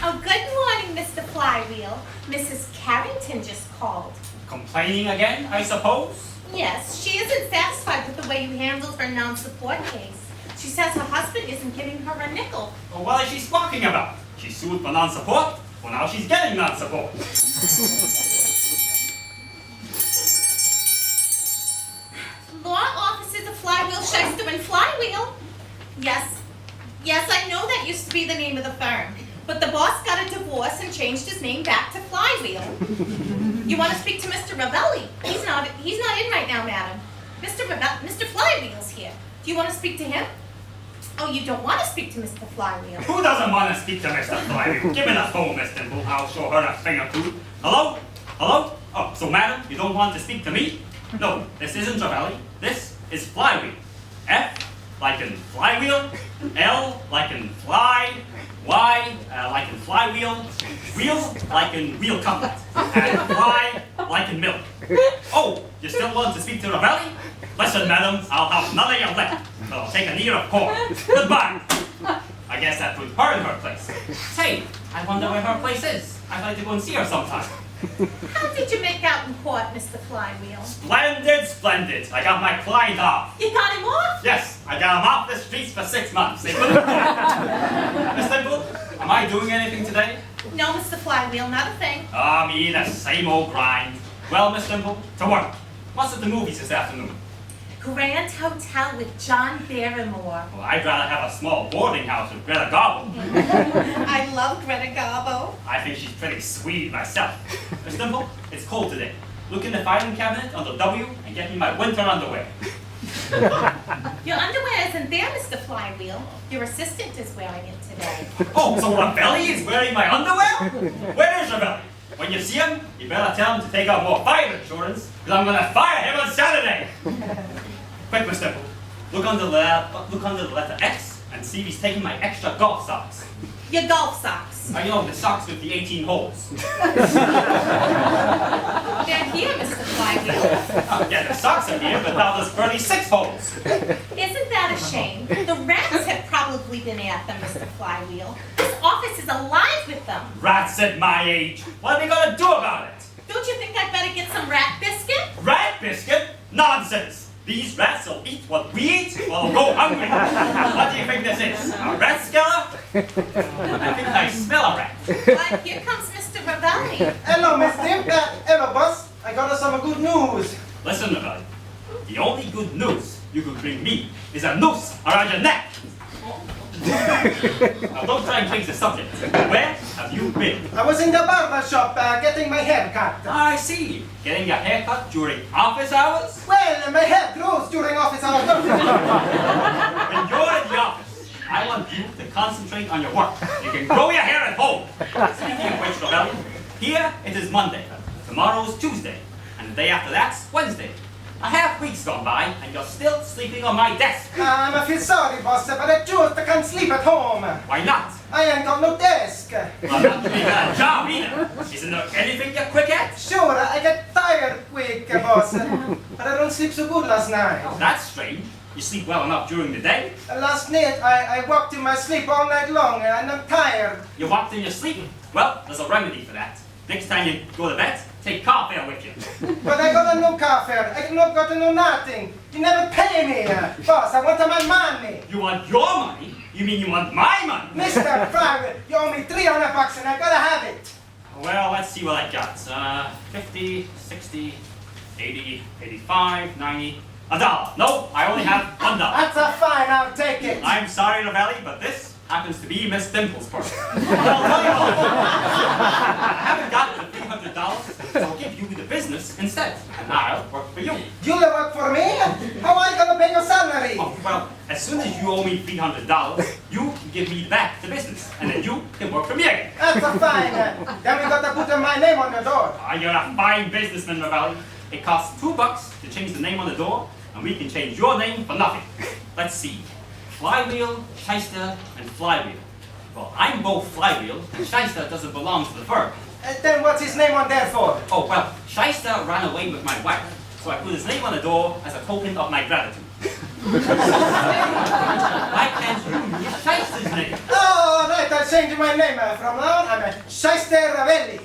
Speaker 3: Oh, good morning, Mr. Flywheel. Mrs. Carrington just called.
Speaker 2: Complaining again, I suppose?
Speaker 3: Yes, she isn't satisfied with the way you handled her non-support case. She says her husband isn't giving her a nickel.
Speaker 2: Well, what is she squawking about? She sued for non-support? Well, now she's getting non-support.
Speaker 3: Law offices of Flywheel, Shyster, and Flywheel. Yes, I know that used to be the name of the firm. But the boss got a divorce and changed his name back to Flywheel. You want to speak to Mr. Ravelli? He's not in right now, madam. Mr. Flywheel's here. Do you want to speak to him? Oh, you don't want to speak to Mr. Flywheel.
Speaker 2: Who doesn't want to speak to Mr. Flywheel? Give me the phone, Miss Dimple. I'll show her a thing or two. Hello? Hello? Oh, so madam, you don't want to speak to me? No, this isn't Ravelli. This is Flywheel. F like in flywheel, L like in fly, Y like in flywheel, wheel like in wheel couplet, and fly like in milk. Oh, you still want to speak to Ravelli? Listen, madam, I'll have none of your lip, but I'll take an ear of corn. Goodbye. I guess that puts her in her place. Say, I wonder where her place is. I'd like to go and see her sometime.
Speaker 3: How did you make out in court, Mr. Flywheel?
Speaker 2: Splendid, splendid. I got my client off.
Speaker 3: You got him off?
Speaker 2: Yes, I got him off the streets for 6 months. They couldn't Miss Dimple, am I doing anything today?
Speaker 3: No, Mr. Flywheel, not a thing.
Speaker 2: Ah, me, the same old grind. Well, Miss Dimple, to work. What's at the movies this afternoon?
Speaker 3: Grand Hotel with John Barrymore.
Speaker 2: Well, I'd rather have a small boarding house with Greta Garbo.
Speaker 3: I love Greta Garbo.
Speaker 2: I think she's pretty sweet myself. Miss Dimple, it's cold today. Look in the filing cabinet under W and get me my winter underwear.
Speaker 3: Your underwear isn't there, Mr. Flywheel. Your assistant is wearing it today.
Speaker 2: Oh, so Ravelli is wearing my underwear? Where is Ravelli? When you see him, you better tell him to take out more fire insurance, because I'm going to fire him on Saturday. Quick, Miss Dimple. Look under the letter X and see if he's taking my extra golf socks.
Speaker 3: Your golf socks.
Speaker 2: I know, the socks with the 18 holes.
Speaker 3: They're here, Mr. Flywheel.
Speaker 2: Yeah, the socks are here, but now there's 36 holes.
Speaker 3: Isn't that a shame? The rats have probably been at them, Mr. Flywheel. This office is alive with them.
Speaker 2: Rats at my age. What are we going to do about it?
Speaker 3: Don't you think I'd better get some rat biscuit?
Speaker 2: Rat biscuit? Nonsense. These rats will eat what we eat or they'll go hungry. What do you think this is? A rat skeller? I think I smell a rat.
Speaker 3: But here comes Mr. Ravelli.
Speaker 4: Hello, Miss Dimple. Hello, boss. I got us some good news.
Speaker 2: Listen, Ravelli. The only good news you could bring me is a noose around your neck. Now don't try and change the subject. Where have you been?
Speaker 4: I was in the barber shop getting my hair cut.
Speaker 2: I see. Getting your hair cut during office hours?
Speaker 4: Well, my hair grows during office hours.
Speaker 2: When you're in the office, I want you to concentrate on your work. You can grow your hair at home. Speaking of which, Ravelli, here it is Monday. Tomorrow's Tuesday. And the day after that's Wednesday. A half week's gone by, and you're still sleeping on my desk.
Speaker 4: I feel sorry, boss, but I just can't sleep at home.
Speaker 2: Why not?
Speaker 4: I ain't got no desk.
Speaker 2: I'm not doing a job either. Isn't there anything you're quick at?
Speaker 4: Sure, I get tired quick, boss. But I don't sleep so good last night.
Speaker 2: That's strange. You sleep well enough during the day.
Speaker 4: Last night, I walked in my sleep all night long, and I'm tired.
Speaker 2: You walked in your sleep. Well, there's a remedy for that. Next time you go to bed, take car fare with you.
Speaker 4: But I got no car fare. I not got no nothing. You never pay me, boss. I want my money.
Speaker 2: You want your money? You mean you want my money?
Speaker 4: Mr. Private, you owe me $300 and I gotta have it.
Speaker 2: Well, let's see what I got. 50, 60, 80, 85, 90, $1. No, I only have $1.
Speaker 4: That's a fine, I'll take it.
Speaker 2: I'm sorry, Ravelli, but this happens to be Miss Dimple's purse. But I'll tell you what, I haven't got the $300, so I'll give you the business instead, and I'll work for you.
Speaker 4: You'll work for me? How am I gonna pay your salary?
Speaker 2: Oh, well, as soon as you owe me $300, you can give me back the business, and then you can work for me again.
Speaker 4: That's a fine. Then we gotta put my name on the door.
Speaker 2: You're a fine businessman, Ravelli. It costs $2 to change the name on the door, and we can change your name for nothing. Let's see. Flywheel, Shyster, and Flywheel. Well, I'm both Flywheel, and Shyster doesn't belong to the firm.
Speaker 4: Then what's his name on there for?
Speaker 2: Oh, well, Shyster ran away with my wife, so I put his name on the door as a token of my gratitude. Why can't you use Shyster's name?
Speaker 4: Oh, right, I'll change my name from now on. I'm Shyster Ravelli.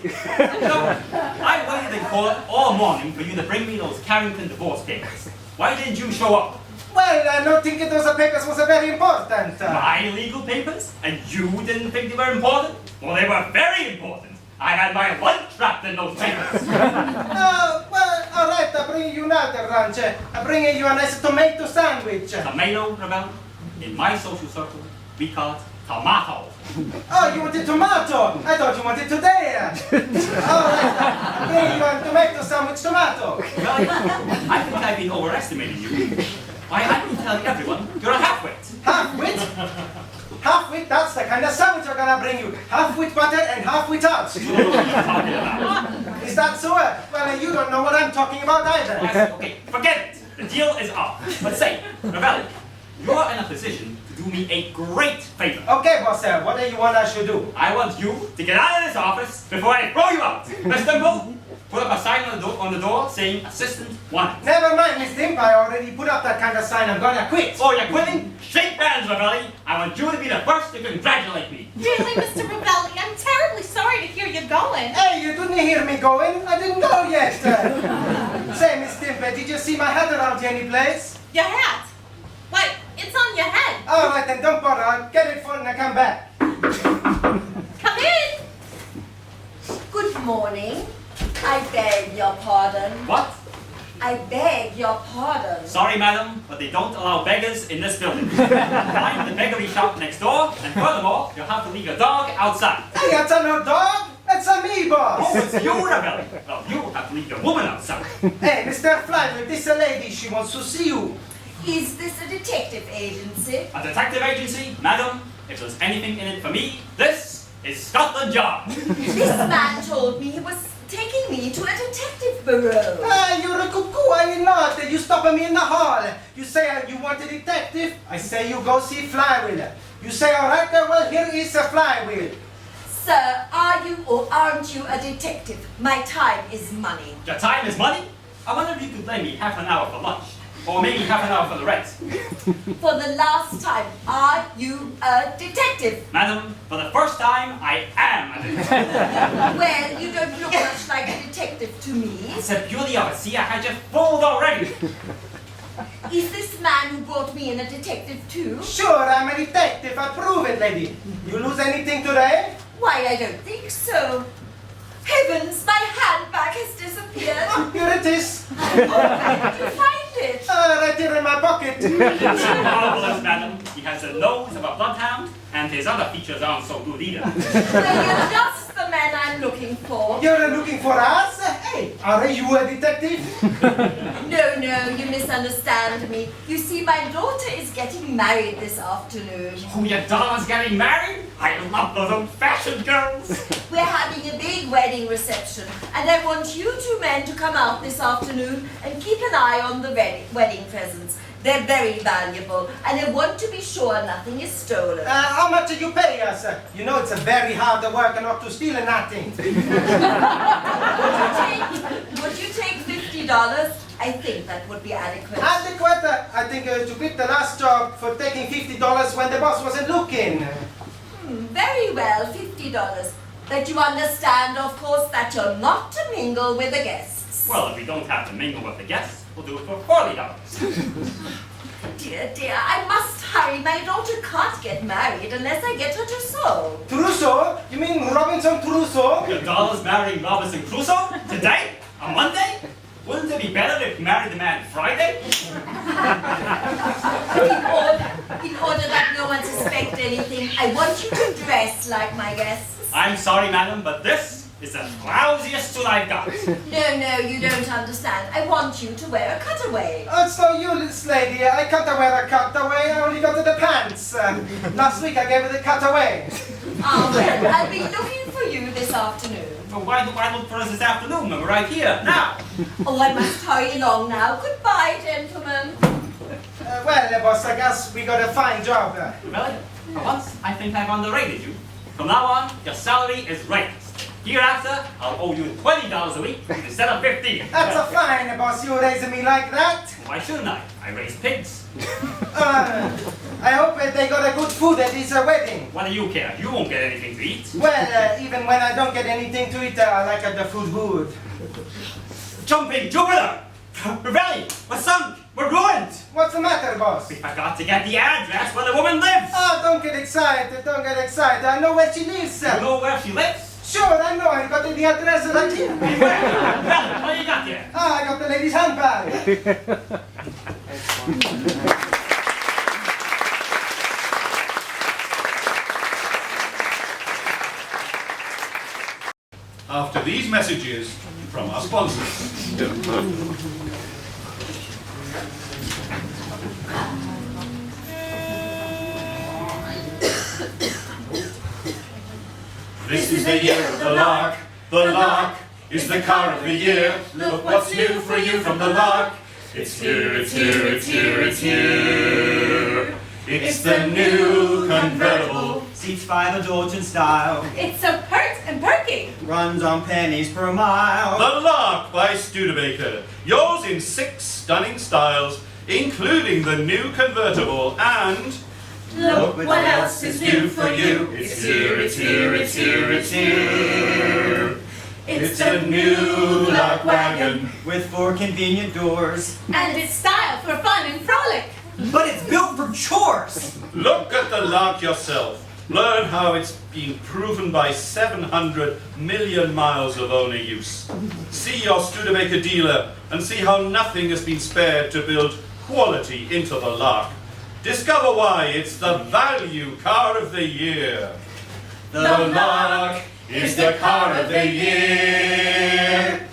Speaker 2: No, I waited in court all morning for you to bring me those Carrington divorce papers. Why didn't you show up?
Speaker 4: Well, I don't think those papers was very important.
Speaker 2: My legal papers? And you didn't think they were important? Well, they were very important. I had my lunch wrapped in those papers.
Speaker 4: Oh, well, all right, I'll bring you another lunch. I'll bring you a nice tomato sandwich.
Speaker 2: Tomato, Ravel? In my social circle, we call it tomato.
Speaker 4: Oh, you wanted tomato? I thought you wanted today. All right, I'll bring you a tomato sandwich tomato.
Speaker 2: Well, I think I've been overestimating you. Why, I've been telling everyone you're a half-wit.
Speaker 4: Half-wit? Half-wit, that's the kind of sandwich I'm gonna bring you. Half-wit butter and half-wit out.
Speaker 2: You don't know what you're talking about.
Speaker 4: Is that so? Well, you don't know what I'm talking about either.
Speaker 2: Okay, forget it. The deal is off. But say, Ravelli, you're in a position to do me a great favor.
Speaker 4: Okay, boss, what do you want I should do?
Speaker 2: I want you to get out of this office before I throw you out. Miss Dimple, put up a sign on the door saying assistant wanted.
Speaker 4: Never mind, Miss Dimp, I already put up that kind of sign. I'm gonna quit.
Speaker 2: Oh, you're quitting? Shake hands, Ravelli. I want you to be the first to congratulate me.
Speaker 3: Really, Mr. Ravelli, I'm terribly sorry to hear you're going.
Speaker 4: Hey, you didn't hear me going. I didn't go yet. Say, Miss Dimp, did you see my hat around here any place?
Speaker 3: Your hat? Why, it's on your head.
Speaker 4: All right, then don't bother. I'll get it for when I come back.
Speaker 3: Come in.
Speaker 8: Good morning. I beg your pardon.
Speaker 2: What?
Speaker 8: I beg your pardon.
Speaker 2: Sorry, madam, but they don't allow beggars in this building. Find the beggary shop next door, and furthermore, you'll have to leave your dog outside.
Speaker 4: Hey, that's a no dog. That's a me, boss.
Speaker 2: Oh, it's you, Ravelli. Well, you have to leave your woman outside.
Speaker 4: Hey, Mr. Flywheel, this a lady. She wants to see you.
Speaker 8: Is this a detective agency?
Speaker 2: A detective agency? Madam, if there's anything in it for me, this is Scotland Yard.
Speaker 8: This man told me he was taking me to a detective bureau.
Speaker 4: Ah, you're a cuckoo, are you not? You stop me in the hall. You say you want a detective. I say you go see Flywheel. You say, all right, well, here is a Flywheel.
Speaker 8: Sir, are you or aren't you a detective? My time is money.
Speaker 2: Your time is money? I wonder if you could lend me half an hour for lunch. Or maybe half an hour for the rent.
Speaker 8: For the last time, are you a detective?
Speaker 2: Madam, for the first time, I am a detective.
Speaker 8: Well, you don't look much like a detective to me.
Speaker 2: It's the beauty of it. See, I had you fooled already.
Speaker 8: Is this man who brought me in a detective too?
Speaker 4: Sure, I'm a detective. I prove it, lady. You lose anything today?
Speaker 8: Why, I don't think so. Heavens, my handbag has disappeared.
Speaker 4: Oh, here it is.
Speaker 8: Where did you find it?
Speaker 4: Right here in my pocket.
Speaker 2: It's marvelous, madam. He has the nose of a bloodhound, and his other features aren't so good either.
Speaker 8: Well, you're just the man I'm looking for.
Speaker 4: You're looking for us? Hey, are you a detective?
Speaker 8: No, you misunderstand me. You see, my daughter is getting married this afternoon.
Speaker 2: Oh, your daughter's getting married? I love those old-fashioned girls.
Speaker 8: We're having a big wedding reception, and I want you two men to come out this afternoon and keep an eye on the wedding presents. They're very valuable, and I want to be sure nothing is stolen.
Speaker 4: How much do you pay us? You know it's a very hard work not to steal nothing.
Speaker 8: Would you take $50? I think that would be adequate.
Speaker 4: Adequate? I think to quit the last job for taking $50 when the boss wasn't looking.
Speaker 8: Very well, $50. But you understand, of course, that you're not to mingle with the guests.
Speaker 2: Well, if we don't have to mingle with the guests, we'll do it for $40.
Speaker 8: Dear, I must hurry. My daughter can't get married unless I get her to sew.
Speaker 4: Trousseau? You mean Robinson Crusoe?
Speaker 2: Your daughter's marrying Robinson Crusoe? Today? On Monday? Wouldn't it be better if you married the man Friday?
Speaker 8: In order that no one suspect anything, I want you to dress like my guests.
Speaker 2: I'm sorry, madam, but this is the lousiest suit I've got.
Speaker 8: No, you don't understand. I want you to wear a cutaway.
Speaker 4: Oh, so you, little lady, I can't wear a cutaway, I only got the pants. Last week I gave her the cutaway.
Speaker 8: Ah, well, I'll be looking for you this afternoon.
Speaker 2: Well, why look for us this afternoon when we're right here, now?
Speaker 8: Oh, I must hurry along now. Goodbye, gentlemen.
Speaker 4: Well, boss, I guess we got a fine job.
Speaker 2: Really? For once, I think I've underrated you. From now on, your salary is raised. Hereafter, I'll owe you $20 a week instead of $15.
Speaker 4: That's a fine, boss, you raising me like that.
Speaker 2: Why shouldn't I? I raise pigs.
Speaker 4: I hope they got a good food at this wedding.
Speaker 2: What do you care? You won't get anything to eat.
Speaker 4: Well, even when I don't get anything to eat, I like the food good.
Speaker 2: Jumping Jupiter! Rebellion! We're sunk! We're ruined!
Speaker 4: What's the matter, boss?
Speaker 2: We forgot to get the address where the woman lives!
Speaker 4: Oh, don't get excited, don't get excited. I know where she lives.
Speaker 2: You know where she lives?
Speaker 4: Sure, I know. I got the address right here.
Speaker 2: Well, what do you got there?
Speaker 4: Ah, I got the lady's handbag.
Speaker 1: After these messages from our sponsors. This is the year of the lark. The lark is the car of the year. Look what's new for you from the lark. It's here, it's here, it's here, it's here. It's the new convertible.
Speaker 6: Seats 5 adult in style.
Speaker 3: It's so pert and perky.
Speaker 6: Runs on pennies per mile.
Speaker 1: The Lark by Studebaker. Yours in 6 stunning styles, including the new convertible and...
Speaker 3: Look what else is new for you.
Speaker 1: It's here, it's here, it's here, it's here. It's the new Lark wagon.
Speaker 6: With 4 convenient doors.
Speaker 3: And it's style for fun and frolic.
Speaker 6: But it's built for chores.
Speaker 1: Look at the Lark yourself. Learn how it's been proven by 700 million miles of owner use. See your Studebaker dealer and see how nothing has been spared to build quality into the Lark. Discover why it's the value car of the year. The Lark is the car of the year.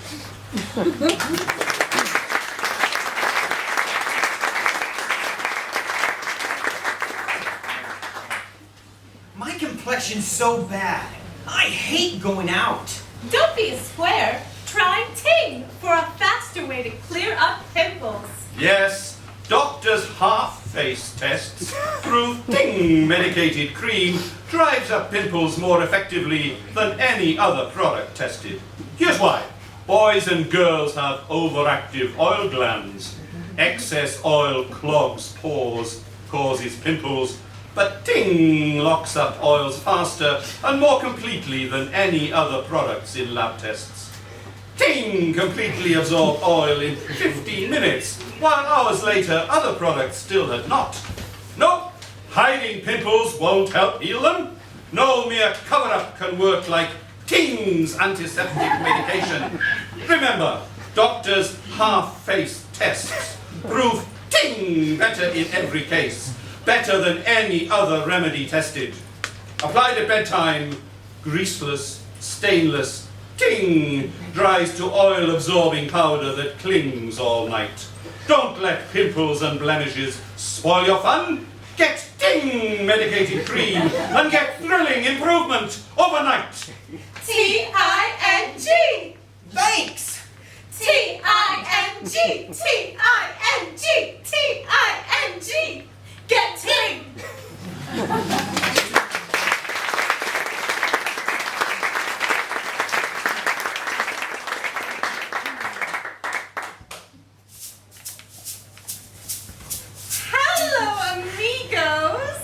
Speaker 6: My complexion's so bad. I hate going out.
Speaker 3: Don't be a square. Try Ting for a faster way to clear up pimples.
Speaker 1: Yes, doctors' half-face tests prove Ting medicated cream drives up pimples more effectively than any other product tested. Here's why. Boys and girls have overactive oil glands. Excess oil clogs pores, causes pimples, but Ting locks up oils faster and more completely than any other products in lab tests. Ting completely absorbed oil in 15 minutes, while hours later other products still had not. No, hiding pimples won't help heal them. No mere cover-up can work like Ting's antiseptic medication. Remember, doctors' half-face tests prove Ting better in every case. Better than any other remedy tested. Applied at bedtime, greaseless, stainless, Ting dries to oil-absorbing powder that clings all night. Don't let pimples and blemishes spoil your fun. Get Ting medicated cream and get thrilling improvement overnight.
Speaker 3: T-I-N-G.
Speaker 6: Thanks!
Speaker 3: T-I-N-G. T-I-N-G. T-I-N-G. Get Ting. Hello, amigos.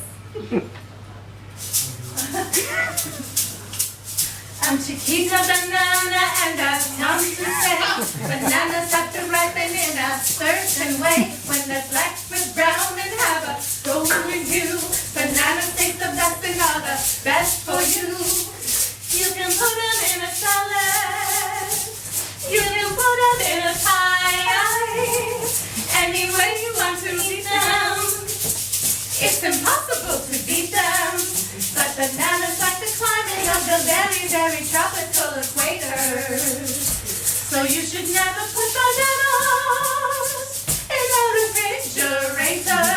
Speaker 3: I'm Chiquita Banana and I've come to say bananas have to ripen in a certain way. When they're black with brown and have a golden hue, bananas taste the best and are the best for you. You can put them in a salad. You can put them in a pie. It's impossible to beat them. But bananas like the climate of the very, very tropical equator. So you should never put bananas in a refrigerator.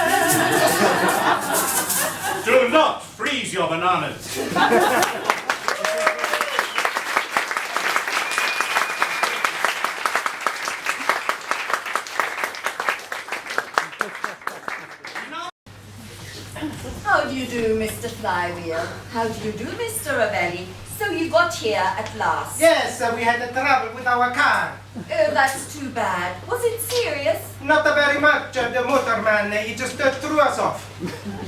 Speaker 1: Do not freeze your bananas.
Speaker 8: How do you do, Mr. Flywheel? How do you do, Mr. Ravelli? So you got here at last.
Speaker 4: Yes, we had a trouble with our car.
Speaker 8: Oh, that's too bad. Was it serious?
Speaker 4: Not very much. The motorman, he just threw us off.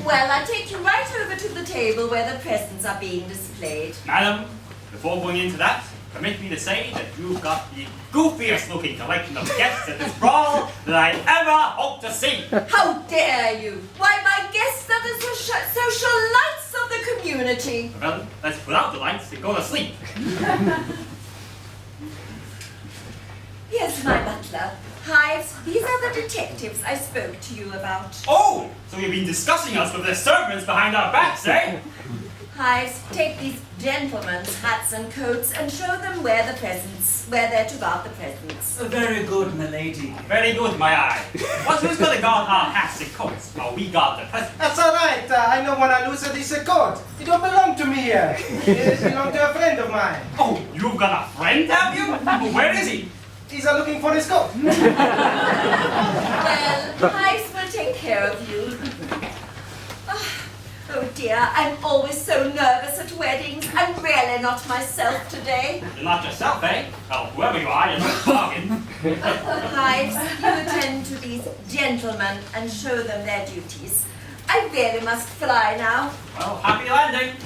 Speaker 8: Well, I'll take you right over to the table where the presents are being displayed.
Speaker 2: Madam, before going into that, permit me to say that you've got the goofiest looking collection of guests at this brawl that I ever hope to see.
Speaker 8: How dare you? Why, my guests are the social lights of the community.
Speaker 2: Well, let's put out the lights and go to sleep.
Speaker 8: Here's my butler. Hives, these are the detectives I spoke to you about.
Speaker 2: Oh, so you've been discussing us with the servants behind our backs, eh?
Speaker 8: Hives, take these gentlemen's hats and coats and show them where they're to guard the presents.
Speaker 5: Very good, milady.
Speaker 2: Very good, my eye. But who's going to guard our hats and coats while we guard the presents?
Speaker 4: That's all right. I know when I lose this coat. It don't belong to me. It belongs to a friend of mine.
Speaker 2: Oh, you've got a friend, have you? Where is he?
Speaker 4: He's looking for his coat.
Speaker 8: Well, Hives will take care of you. Oh dear, I'm always so nervous at weddings. I'm really not myself today.
Speaker 2: You're not yourself, eh? Well, whoever you are, you're not bargain.
Speaker 8: Hives, you attend to these gentlemen and show them their duties. I really must fly now.
Speaker 2: Well, happy landing.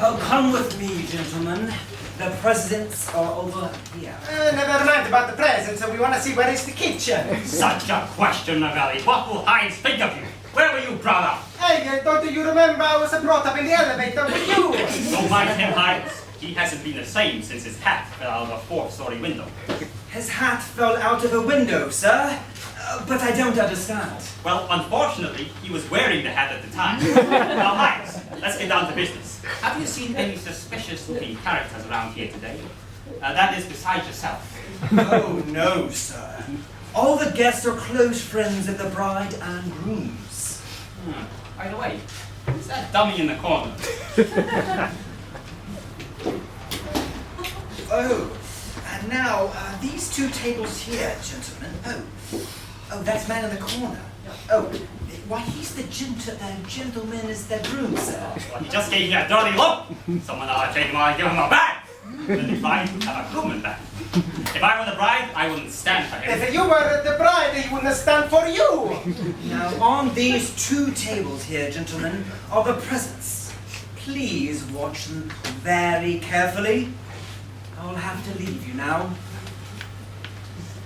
Speaker 5: Oh, come with me, gentlemen. The presents are over here.
Speaker 4: Never mind about the presents. We want to see where is the kitchen.
Speaker 2: Such a question, Ravelli. What will Heinz think of you? Where were you brought up?
Speaker 4: Hey, don't you remember I was brought up in the elevator with you?
Speaker 2: Don't mind him, Heinz. He hasn't been the same since his hat fell out of a fourth-story window.
Speaker 5: His hat fell out of a window, sir. But I don't understand.
Speaker 2: Well, unfortunately, he was wearing the hat at the time. Now, Heinz, let's get down to business. Have you seen any suspicious-looking characters around here today? That is, besides yourself.
Speaker 5: Oh, no, sir. All the guests are close friends of the bride and grooms.
Speaker 2: By the way, who's that dummy in the corner?
Speaker 5: Oh, and now, these two tables here, gentlemen. Oh, that man in the corner. Oh, why, he's the gentleman is the groom, sir.
Speaker 2: Well, he just gave me a dirty look. Someone ought to take him on and give him a bag. Then the bride would have a grooming bag. If I were the bride, I wouldn't stand for him.
Speaker 4: If you were the bride, he wouldn't stand for you.
Speaker 5: Now, on these two tables here, gentlemen, are the presents. Please watch them very carefully. I'll have to leave you now.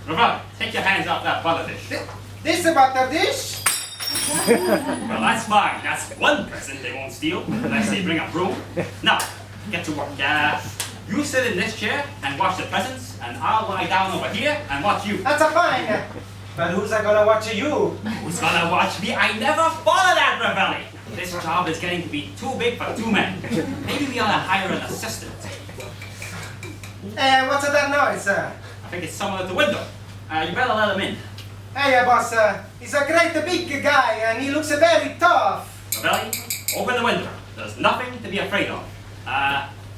Speaker 2: Ravelli, take your hands off that butter dish.
Speaker 4: This butter dish?
Speaker 2: Well, that's fine. That's one present they won't steal, unless they bring a broom. Now, get to work. You sit in this chair and watch the presents, and I'll lie down over here and watch you.
Speaker 4: That's a fine. But who's gonna watch you?
Speaker 2: Who's gonna watch me? I never thought of that, Ravelli. This job is getting to be too big for two men. Maybe we ought to hire an assistant.
Speaker 4: What's that noise?
Speaker 2: I think it's someone at the window. You better let him in.
Speaker 4: Hey, boss, he's a great big guy and he looks very tough.
Speaker 2: Ravelli, open the window. There's nothing to be afraid of.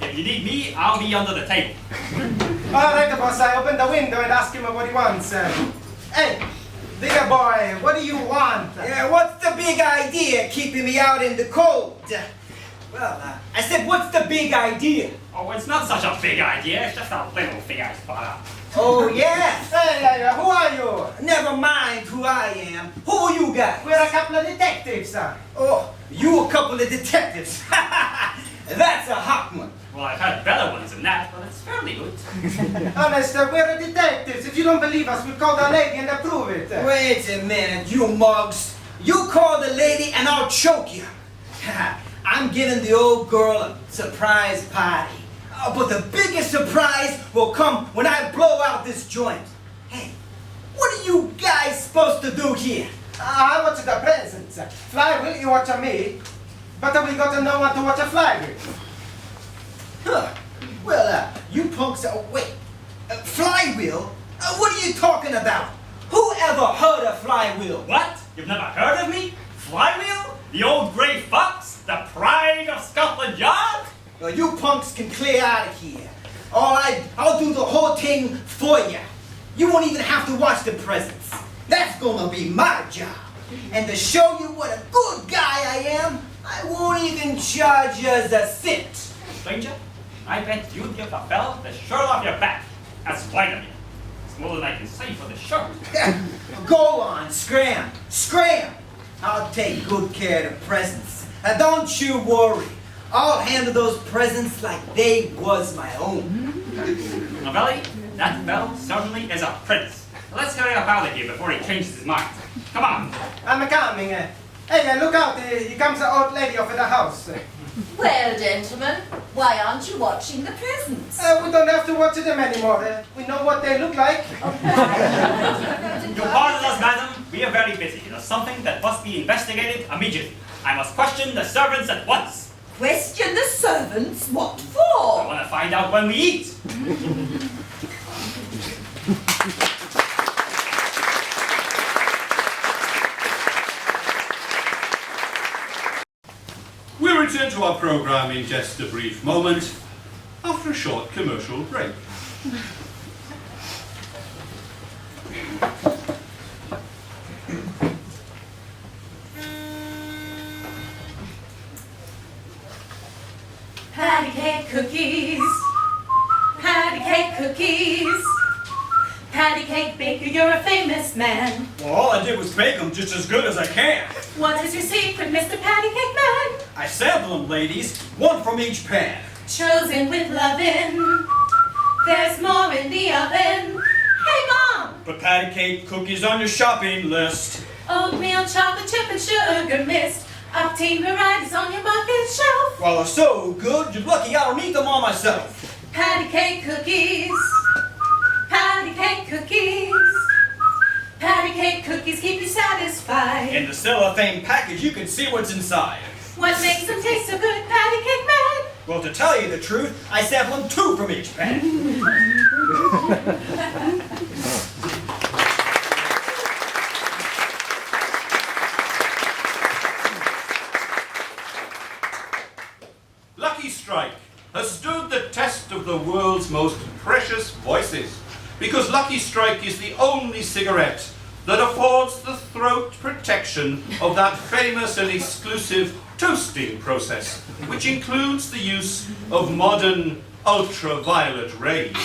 Speaker 2: If you need me, I'll be under the table.
Speaker 4: All right, boss, I open the window and ask him what he wants. Hey, bigger boy, what do you want?
Speaker 6: Yeah, what's the big idea keeping me out in the cold? Well, I said, what's the big idea?
Speaker 2: Oh, it's not such a big idea. It's just a little thing I thought up.
Speaker 6: Oh, yeah?
Speaker 4: Hey, who are you?
Speaker 6: Never mind who I am. Who are you guys?
Speaker 4: We're a couple of detectives.
Speaker 6: Oh, you a couple of detectives. That's a hot one.
Speaker 2: Well, I've had better ones than that, but it's fairly good.
Speaker 4: Honest, we're detectives. If you don't believe us, we'll call the lady and prove it.
Speaker 6: Wait a minute, you mugs. You call the lady and I'll choke you. I'm giving the old girl a surprise party. But the biggest surprise will come when I blow out this joint. Hey, what are you guys supposed to do here?
Speaker 4: I watch the presents. Flywheel, you watch me. But we got no one to watch a flywheel.
Speaker 6: Huh. Well, you punks, wait. Flywheel? What are you talking about? Who ever heard of flywheel?
Speaker 2: What? You've never heard of me? Flywheel? The old grey fox? The pride of Scotland Yard?
Speaker 6: Well, you punks can clear out of here. All right, I'll do the whole thing for you. You won't even have to watch the presents. That's gonna be my job. And to show you what a good guy I am, I won't even charge you a cent.
Speaker 2: Stranger, I bet you'd give the fella the shirt off your back. That's white of you. It's more than I can say for the shirt.
Speaker 6: Go on, scram, scram. I'll take good care of the presents. Now don't you worry. I'll handle those presents like they was my own.
Speaker 2: Novelli, that fella certainly is a prince. Let's hurry up out of here before he changes his mind. Come on.
Speaker 4: I'm coming. Hey, look out. Here comes the old lady off of the house.
Speaker 8: Well, gentlemen, why aren't you watching the presents?
Speaker 4: We don't have to watch them anymore. We know what they look like.
Speaker 2: You pardon us, madam. We are very busy. There's something that must be investigated immediately. I must question the servants at once.
Speaker 8: Question the servants? What
Speaker 2: I
Speaker 8: for?
Speaker 2: want to find out when we eat.
Speaker 1: We'll return to our program in just a brief moment after a short commercial break.
Speaker 3: Patty cake cookies. Patty cake cookies. Patty cake baker, you're a famous man.
Speaker 6: Well, all I did was bake them just as good as I can.
Speaker 3: What is your secret, Mr. Patty Cake Man?
Speaker 6: I sample them, ladies, one from each pan.
Speaker 3: Chosen with lovin'. There's more in the oven. Hey, Mom!
Speaker 6: Put patty cake cookies on your shopping list.
Speaker 3: Oatmeal, chocolate chip, and sugar mist. Octane varieties on your bucket shelf.
Speaker 6: Well, they're so good, you're lucky I don't eat them all myself.
Speaker 3: Patty cake cookies. Patty cake cookies. Patty cake cookies keep you satisfied.
Speaker 6: In the cellophane package, you can see what's inside.
Speaker 3: What makes them taste so good, Patty Cake Man?
Speaker 6: Well, to tell you the truth, I sample them two from each pan.
Speaker 1: Lucky Strike has stood the test of the world's most precious voices because Lucky Strike is the only cigarette that affords the throat protection of that famous and exclusive toasting process, which includes the use of modern ultraviolet rays.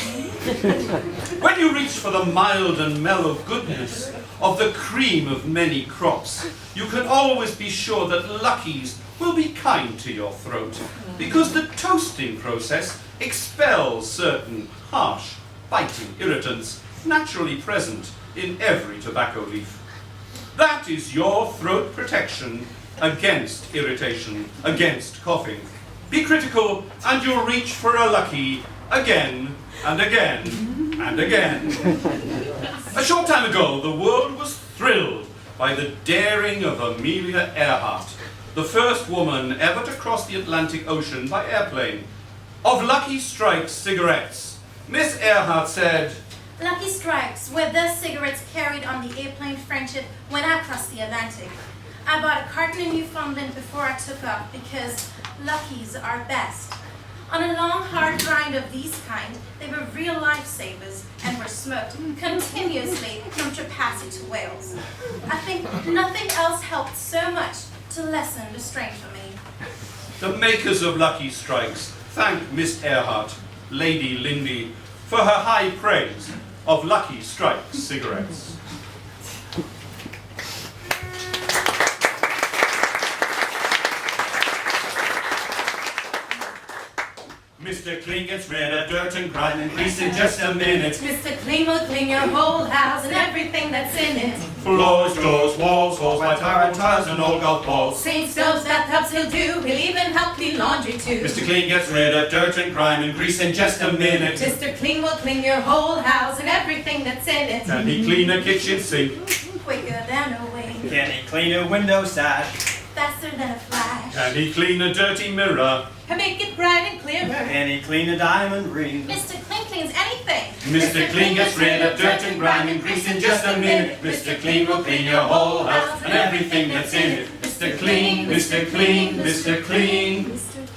Speaker 1: When you reach for the mild and mellow goodness of the cream of many crops, you can always be sure that Lucky's will be kind to your throat, because the toasting process expels certain harsh, biting irritants naturally present in every tobacco leaf. That is your throat protection against irritation, against coughing. Be critical and you'll reach for a Lucky again and again and again. A short time ago, the world was thrilled by the daring of Amelia Earhart, the first woman ever to cross the Atlantic Ocean by airplane. Of Lucky Strike's cigarettes, Miss Earhart said,
Speaker 7: Lucky Strikes were the cigarettes carried on the airplane Friendship when I crossed the Atlantic. I bought a carton in Newfoundland before I took off because Luckies are best. On a long, hard grind of these kind, they were real lifesavers and were smoked continuously from Trepassey to Wales. I think nothing else helped so much to lessen the strain for me.
Speaker 1: the makers of Lucky Strikes thank Miss Earhart, Lady Lindy, for her high praise of Lucky Strikes cigarettes. Mr. Clean gets rid of dirt and grime and grease in just a minute.
Speaker 3: Mr. Clean will clean your whole house and everything that's in it.
Speaker 1: Floors, doors, walls, halls, by tire and tires and old golf balls.
Speaker 3: Sink stoves, bathtubs he'll do, he'll even help clean laundry too.
Speaker 1: Mr. Clean gets rid of dirt and grime and grease in just a minute.
Speaker 3: Mr. Clean will clean your whole house and everything that's in it.
Speaker 1: Can he clean a kitchen sink?
Speaker 7: Quicker than a wing.
Speaker 6: Can he clean a window sash?
Speaker 7: Faster than a flash.
Speaker 1: Can he clean a dirty mirror?
Speaker 3: And make it bright and clear.
Speaker 6: Can he clean a diamond ring?
Speaker 7: Mr. Clean cleans anything.
Speaker 1: Mr. Clean gets rid of dirt and grime and grease in just a minute. Mr. Clean will clean your whole house and everything that's in it. Mr. Clean, Mr. Clean, Mr. Clean.
Speaker 7: Mr. Clean.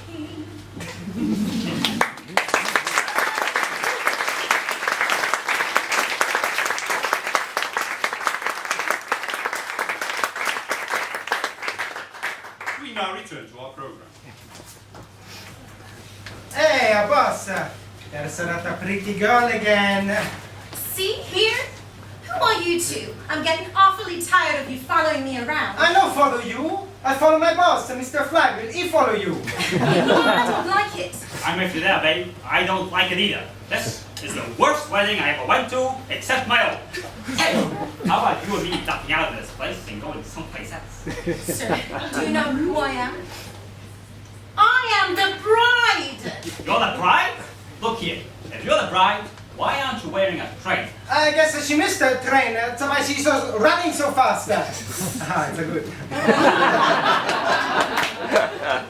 Speaker 1: We now return to our program.
Speaker 4: Hey, boss. There's that pretty girl again.
Speaker 7: See here? Who are you two? I'm getting awfully tired of you following me around.
Speaker 4: I don't follow you. I follow my boss, Mr. Flywheel. He follow you.
Speaker 7: I don't like it.
Speaker 2: I'm with you there, babe. I don't like it either. This is the worst wedding I ever went to, except my own. How about you and me ducking out of this place and going someplace else?
Speaker 7: Sir, do you know who I am? I am the bride!
Speaker 2: You're the bride? Look here, if you're the bride, why aren't you wearing a train?
Speaker 4: I guess she missed her train. That's why she's so running so fast. It's a good.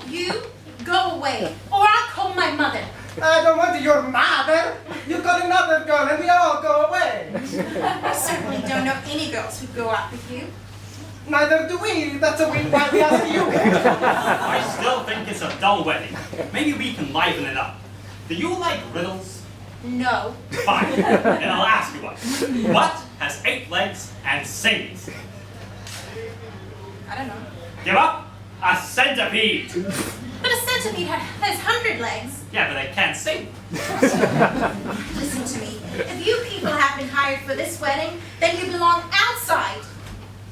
Speaker 7: You go away, or I'll call my mother.
Speaker 4: I don't want your mother. You call another girl and we all go away.
Speaker 7: I certainly don't know any girls who go out with you.
Speaker 4: Neither do we. That's why we ask you.
Speaker 2: I still think it's a dull wedding. Maybe we can liven it up. Do you like riddles?
Speaker 7: No.
Speaker 2: Fine, then I'll ask you one. What has 8 legs and sings?
Speaker 7: I don't know.
Speaker 2: Give up? A centipede.
Speaker 7: But a centipede has 100 legs.
Speaker 2: Yeah, but they can't sing.
Speaker 7: Listen to me. If you people have been hired for this wedding, then you belong outside.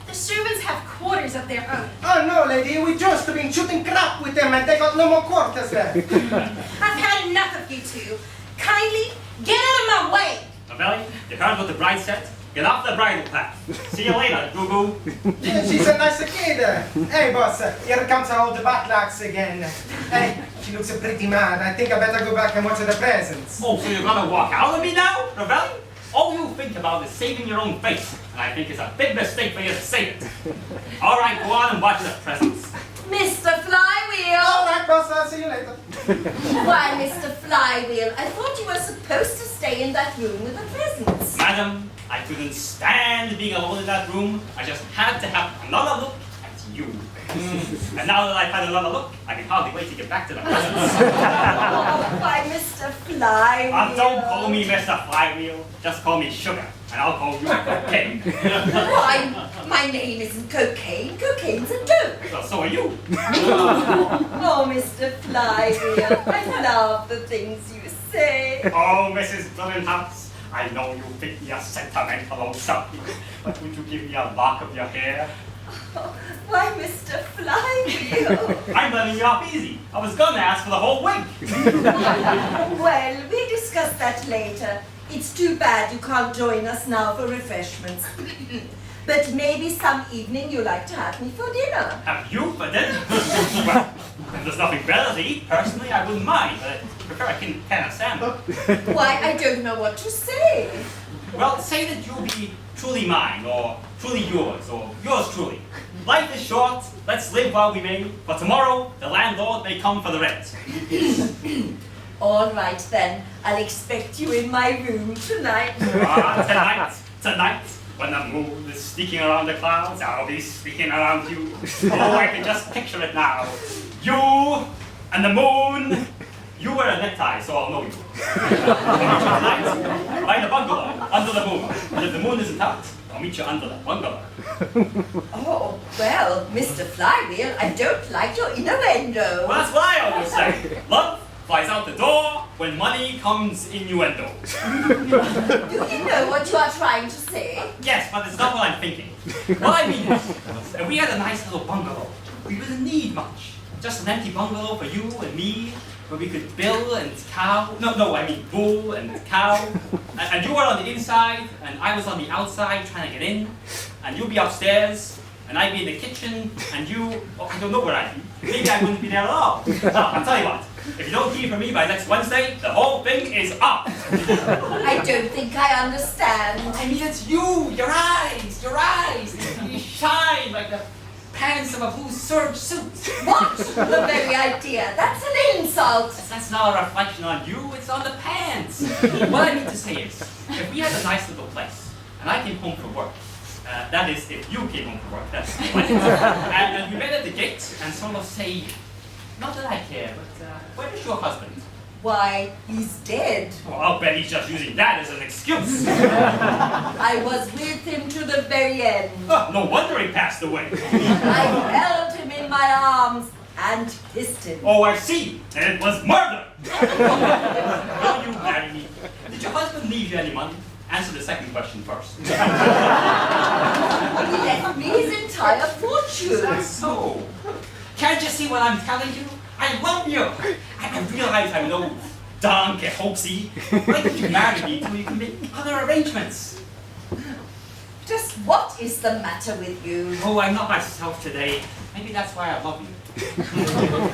Speaker 7: The servants have quarters of their own.
Speaker 4: Oh no, lady. We just been shooting crap with them and they got no more quarters there.
Speaker 7: I've had enough of you two. Kindly get out of my way.
Speaker 2: Novelli, you heard what the bride said? Get off the bridal path. See you later, Goo-Goo.
Speaker 4: Yeah, she's a nice kid. Hey, boss. Here comes our old backlax again. Hey, she looks pretty mad. I think I better go back and watch the presents.
Speaker 2: Oh, so you're gonna walk out on me now, Novelli? All you think about is saving your own face, and I think it's a big mistake for you to say it. All right, go on and watch the presents.
Speaker 8: Mr. Flywheel!
Speaker 4: All right, boss. I'll see you later.
Speaker 8: Why, Mr. Flywheel, I thought you were supposed to stay in that room with the presents.
Speaker 2: Madam, I couldn't stand being alone in that room. I just had to have another look at you. And now that I've had another look, I can hardly wait to get back to the presents.
Speaker 8: Oh, why, Mr. Flywheel?
Speaker 2: Don't call me Mr. Flywheel. Just call me Sugar, and I'll call you Cocaine.
Speaker 8: Why, my name isn't Cocaine. Cocaine's a dope.
Speaker 2: Well, so are you.
Speaker 8: Oh, Mr. Flywheel, I love the things you say.
Speaker 2: Oh, Mrs. Blumenhouse, I know you think me a sentimental old something, but would you give me a lock of your hair?
Speaker 8: Oh, why, Mr. Flywheel?
Speaker 2: I'm letting you off easy. I was gonna ask for the whole wig.
Speaker 8: Well, we'll discuss that later. It's too bad you can't join us now for refreshments. But maybe some evening you'd like to have me for dinner.
Speaker 2: Have you for dinner? Well, if there's nothing better to eat, personally, I wouldn't mind, but I prefer a can of salmon.
Speaker 8: Why, I don't know what to say.
Speaker 2: Well, say that you'll be truly mine, or truly yours, or yours truly. Life is short, let's live while we may, for tomorrow the landlord may come for the rent.
Speaker 8: All right then, I'll expect you in my room tonight.
Speaker 2: Tonight, when the moon is sneaking around the clouds, I'll be sneaking around you. Oh, I can just picture it now. You and the moon. You wear a necktie, so I'll know you. Tonight, by the bungalow, under the moon. And if the moon isn't out, I'll meet you under the bungalow.
Speaker 8: Oh, well, Mr. Flywheel, I don't like your innuendo.
Speaker 2: Well, that's what I always say. Love flies out the door when money comes innuendo.
Speaker 8: Do you know what you are trying to say?
Speaker 2: Yes, but it's not what I'm thinking. What I mean is, if we had a nice little bungalow, we wouldn't need much. Just an empty bungalow for you and me, where we could bull and cow. Bull and cow. And you were on the inside, and I was on the outside trying to get in. And you'd be upstairs, and I'd be in the kitchen, and you, I don't know where I'd be. Maybe I wouldn't be there at all. Now, I'll tell you what. If you don't hear from me by next Wednesday, the whole thing is up.
Speaker 8: I don't think I understand.
Speaker 5: I mean, it's you, your eyes. You shine like the pants of a blue serge suit.
Speaker 8: What? The very idea. That's an insult.
Speaker 2: That's not a reflection on you, it's on the pants. What I mean to say is, if we had a nice little place, and I came home from work, that is, if you came home from work, that's what and you met at the gate, and someone will say, not that I care, but where is your husband?
Speaker 8: Why, he's dead.
Speaker 2: Well, I'll bet he's just using that as an excuse.
Speaker 8: I was with him to the very end.
Speaker 2: Oh, no wonder he passed away.
Speaker 8: I held him in my arms and kissed him.
Speaker 2: Oh, I see. It was murder. Will you marry me? Did your husband leave you any money? Answer the second question first.
Speaker 8: He left me his entire fortune.
Speaker 2: That's so. Can't you see what I'm telling you? I love you. I realize I'm no Don Quixote. Why don't you marry me till you can make other arrangements?
Speaker 8: Just what is the matter with you?
Speaker 2: Oh, I'm not myself today. Maybe that's why I love you.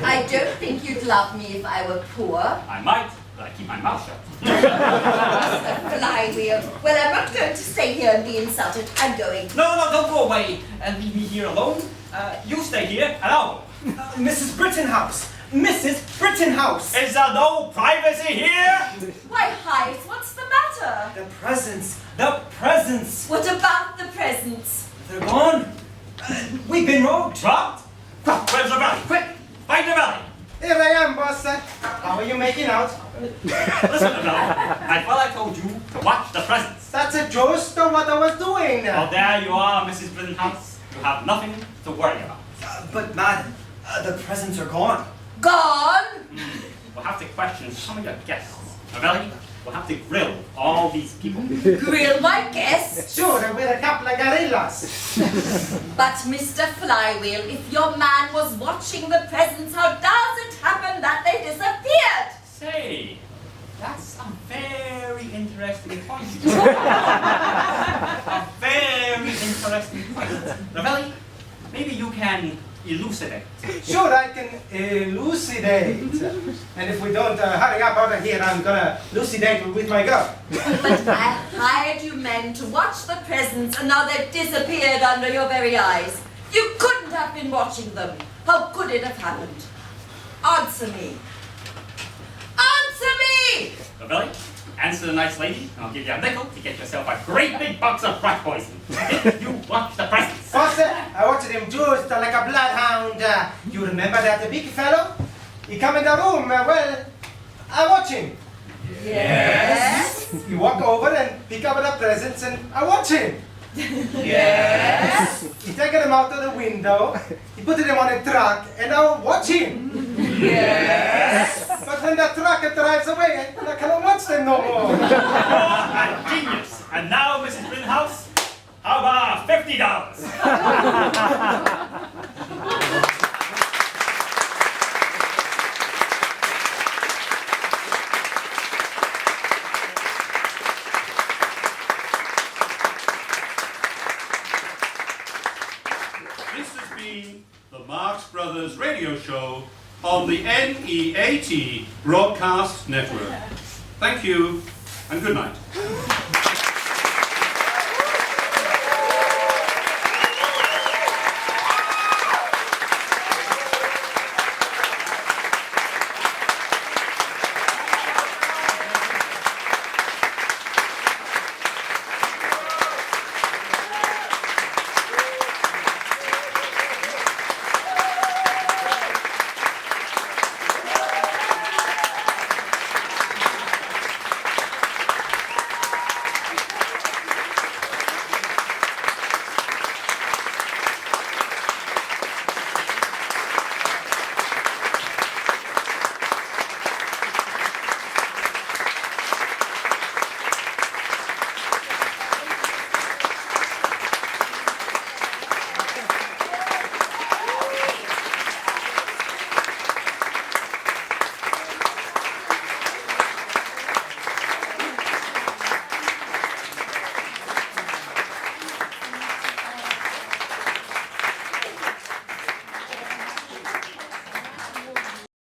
Speaker 8: I don't think you'd love me if I were poor.
Speaker 2: I might, but I keep my mouth shut.
Speaker 8: Mr. Flywheel. Well, I'm not going to stay here and be insulted. I'm going.
Speaker 2: No, don't go away and leave me here alone. You stay here and I'll go.
Speaker 6: Mrs. Brittenhouse! Mrs. Brittenhouse!
Speaker 2: Is there no privacy here?
Speaker 8: Why, Hyde, what's the matter?
Speaker 6: The presents! The presents!
Speaker 8: What about the presents?
Speaker 6: They're gone. We've been robbed.
Speaker 2: Robbed? Where's the belly? Quick! Find the belly!
Speaker 4: Here I am, boss. How are you making out?
Speaker 2: Listen, the belly. I thought I told you to watch the presents.
Speaker 4: That's a just what I was doing.
Speaker 2: Well, there you are, Mrs. Brittenhouse. You have nothing to worry about.
Speaker 6: But, madam, the presents are gone.
Speaker 8: Gone?
Speaker 2: We'll have to question some of your guests. Novelli, we'll have to grill all these people.
Speaker 8: Grill my guests?
Speaker 4: Sure, we're a couple of gorillas.
Speaker 8: But, Mr. Flywheel, if your man was watching the presents, how does it happen that they disappeared?
Speaker 2: Say, that's a very interesting point. A very interesting point. Novelli, maybe you can elucidate.
Speaker 4: Sure, I can elucidate. And if we don't hurry up out of here, I'm gonna elucidate with my girl.
Speaker 8: But I hired you men to watch the presents, and now they've disappeared under your very eyes. You couldn't have been watching them. How could it have happened? Answer me. Answer me!
Speaker 2: Novelli, answer the nice lady, and I'll give you a nickel to get yourself a great big box of rat poison. Did you watch the presents?
Speaker 4: Boss, I watched him just like a bloodhound. You remember that big fellow? He come in the room, well, I watch him.
Speaker 8: Yes.
Speaker 4: He walk over and pick up the presents and I watch him.
Speaker 8: Yes.
Speaker 4: He take them out of the window, he put them on a truck and I watch him.
Speaker 8: Yes.
Speaker 4: But when the truck drives away, I cannot watch them no more.
Speaker 2: Oh, a genius. And now, Mrs. Brittenhouse, how about $50?
Speaker 1: This has been the Marx Brothers radio show on the NEAT Broadcast Network. Thank you and good night.